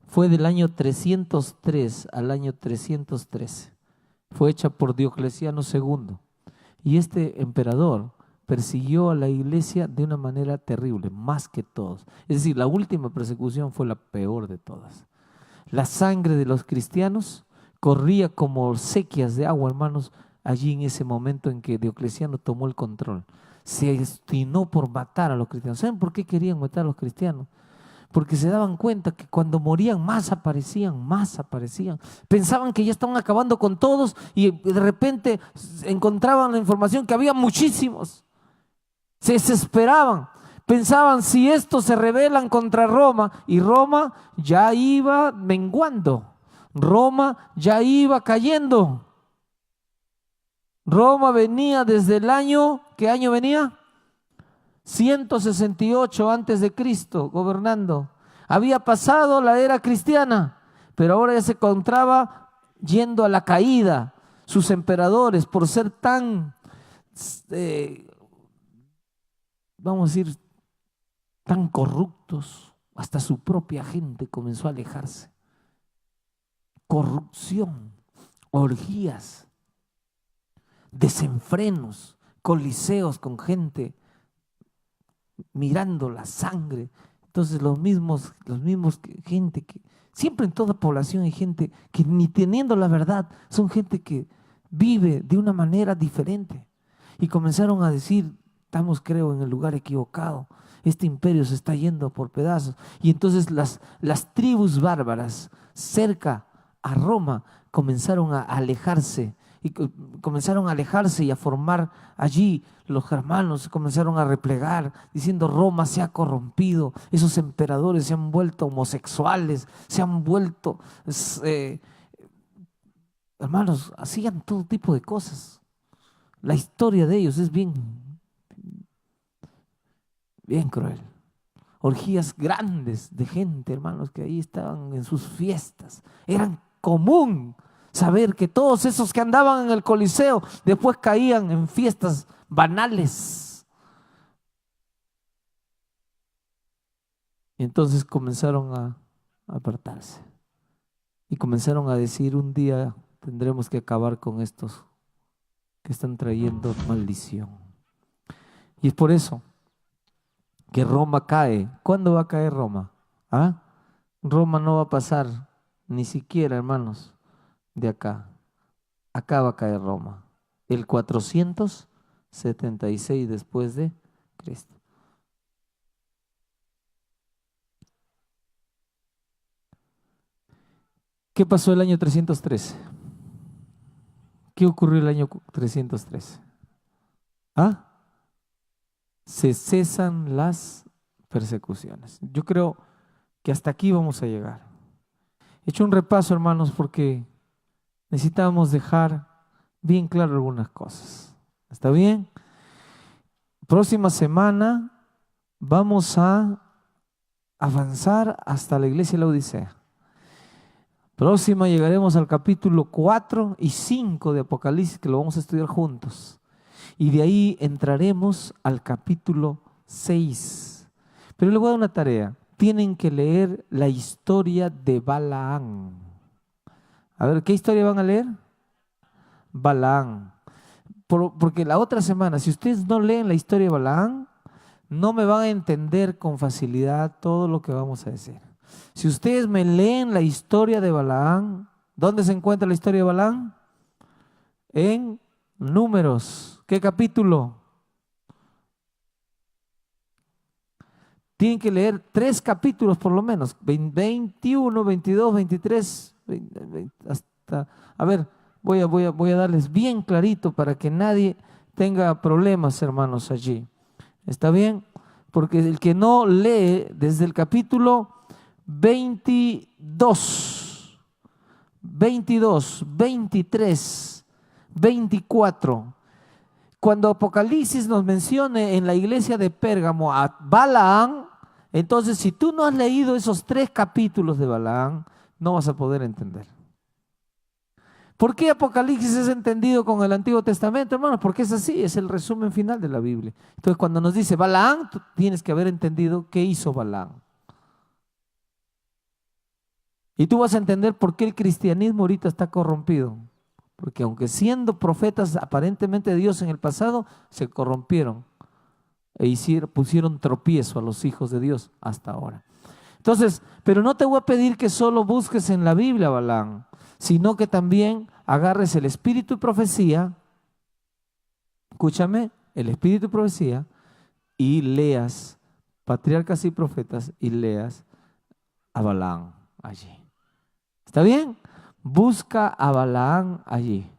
S1: fue del año 303 al año 313. Fue hecha por Diocleciano II. Y este emperador persiguió a la iglesia de una manera terrible, más que todos. Es decir, la última persecución fue la peor de todas. La sangre de los cristianos corría como sequías de agua, hermanos, allí en ese momento en que Diocleciano tomó el control. Se destinó por matar a los cristianos. ¿Saben por qué querían matar a los cristianos? Porque se daban cuenta que cuando morían más aparecían, más aparecían. Pensaban que ya estaban acabando con todos y de repente encontraban la información que había muchísimos. Se desesperaban. Pensaban, si estos se rebelan contra Roma, y Roma ya iba menguando, Roma ya iba cayendo. Roma venía desde el año, ¿qué año venía? 168 antes de Cristo gobernando. Había pasado la era cristiana, pero ahora ya se encontraba yendo a la caída. Sus emperadores, por ser tan, vamos a decir, tan corruptos, hasta su propia gente comenzó a alejarse. Corrupción, orgías, desenfrenos, coliseos con gente mirando la sangre. Entonces los mismos gente que, siempre en toda población hay gente que ni teniendo la verdad, son gente que vive de una manera diferente. Y comenzaron a decir, estamos creo en el lugar equivocado, este imperio se está yendo por pedazos. Y entonces las tribus bárbaras cerca a Roma comenzaron a alejarse. Y comenzaron a alejarse y a formar allí, los germanos comenzaron a replegar, diciendo Roma se ha corrompido, esos emperadores se han vuelto homosexuales, se han vuelto, hermanos, hacían todo tipo de cosas. La historia de ellos es bien cruel. Orgías grandes de gente, hermanos, que ahí estaban en sus fiestas. Eran común saber que todos esos que andaban en el Coliseo después caían en fiestas banales. Y entonces comenzaron a apartarse y comenzaron a decir, un día tendremos que acabar con estos que están trayendo maldición. Y es por eso que Roma cae. ¿Cuándo va a caer Roma? ¿Ah? Roma no va a pasar ni siquiera, hermanos, de acá. Acá va a caer Roma. El 476 después de Cristo. ¿Qué pasó el año 313? ¿Qué ocurrió el año 313? ¿Ah? Se cesan las persecuciones. Yo creo que hasta aquí vamos a llegar. He hecho un repaso, hermanos, porque necesitamos dejar bien claro algunas cosas. ¿Está bien? Próxima semana vamos a avanzar hasta la iglesia de la Odisea. Próxima llegaremos al capítulo 4 y 5 de Apocalipsis, que lo vamos a estudiar juntos. Y de ahí entraremos al capítulo 6. Pero les voy a dar una tarea. Tienen que leer la historia de Balaam. A ver, ¿qué historia van a leer? Balaam. Porque la otra semana, si ustedes no leen la historia de Balaam, no me van a entender con facilidad todo lo que vamos a decir. Si ustedes me leen la historia de Balaam, ¿dónde se encuentra la historia de Balaam? En Números. ¿Qué capítulo? Tienen que leer 3 capítulos por lo menos, 21, 22, 23, 20, hasta, a ver, voy a darles bien clarito para que nadie tenga problemas, hermanos, allí. ¿Está bien? Porque el que no lee desde el capítulo 22, 23, 24, cuando Apocalipsis nos mencione en la iglesia de Pérgamo a Balaam, entonces si tú no has leído esos 3 capítulos de Balaam, no vas a poder entender. ¿Por qué Apocalipsis es entendido con el Antiguo Testamento, hermanos? Porque es así, es el resumen final de la Biblia. Entonces, cuando nos dice Balaam, tú tienes que haber entendido qué hizo Balaam. Y tú vas a entender por qué el cristianismo ahorita está corrompido. Porque aunque siendo profetas aparentemente de Dios en el pasado, se corrompieron e pusieron tropiezo a los hijos de Dios hasta ahora. Entonces, pero no te voy a pedir que solo busques en la Biblia, Balaam, sino que también agarres el espíritu y profecía, escúchame, el espíritu y profecía, y leas Patriarcas y Profetas y leas a Balaam allí. ¿Está bien? Busca a Balaam allí.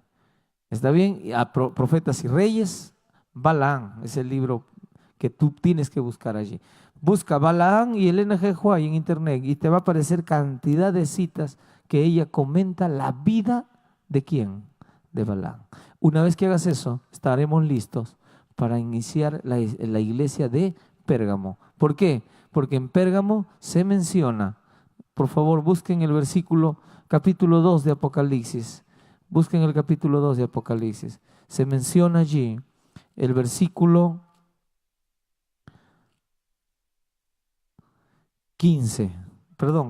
S1: ¿Está bien? A Profetas y Reyes, Balaam es el libro que tú tienes que buscar allí. Busca Balaam y Elena G. White en internet y te va a aparecer cantidad de citas que ella comenta la vida de quién, de Balaam. Una vez que hagas eso, estaremos listos para iniciar la iglesia de Pérgamo. ¿Por qué? Porque en Pérgamo se menciona, por favor busquen el versículo capítulo 2 de Apocalipsis, busquen el capítulo 2 de Apocalipsis, se menciona allí el versículo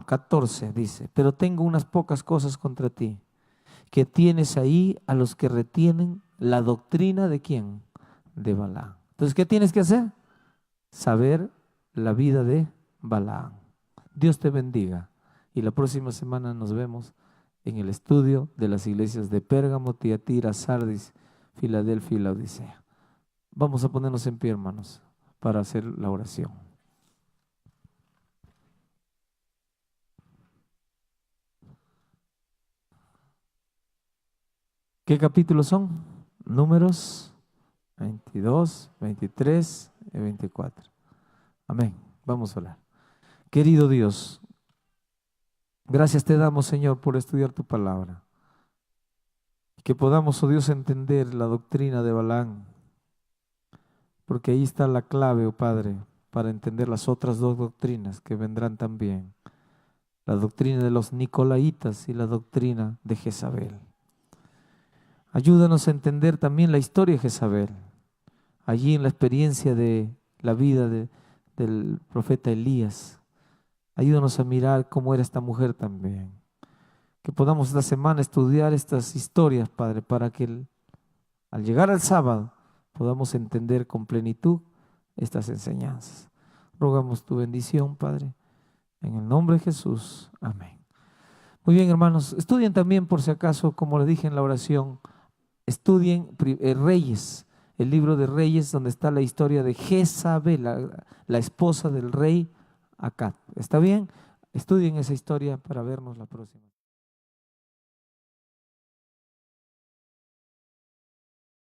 S1: 14 dice, pero tengo unas pocas cosas contra ti, que tienes ahí a los que retienen la doctrina de quién, de Balaam. Entonces, ¿qué tienes que hacer? Saber la vida de Balaam. Dios te bendiga y la próxima semana nos vemos en el estudio de las iglesias de Pérgamo, Tiatira, Sardis, Filadelfia y Laodicea. Vamos a ponernos en pie, hermanos, para hacer la oración. ¿Qué capítulos son? Números 22, 23 y 24. Amén. Vamos a orar. Querido Dios, gracias te damos, Señor, por estudiar tu palabra. Que podamos, oh Dios, entender la doctrina de Balaam, porque ahí está la clave, oh Padre, para entender las otras 2 doctrinas que vendrán también. La doctrina de los Nicolaitas y la doctrina de Jezabel. Ayúdanos a entender también la historia de Jezabel, allí en la experiencia de la vida del profeta Elías. Ayúdanos a mirar cómo era esta mujer también. Que podamos esta semana estudiar estas historias, Padre, para que al llegar al sábado podamos entender con plenitud estas enseñanzas. Rogamos tu bendición, Padre, en el nombre de Jesús. Amén. Muy bien, hermanos, estudien también por si acaso, como les dije en la oración, estudien Reyes, el libro de Reyes, donde está la historia de Jezabel, la esposa del rey Acab. ¿Está bien? Estudien esa historia para vernos la próxima.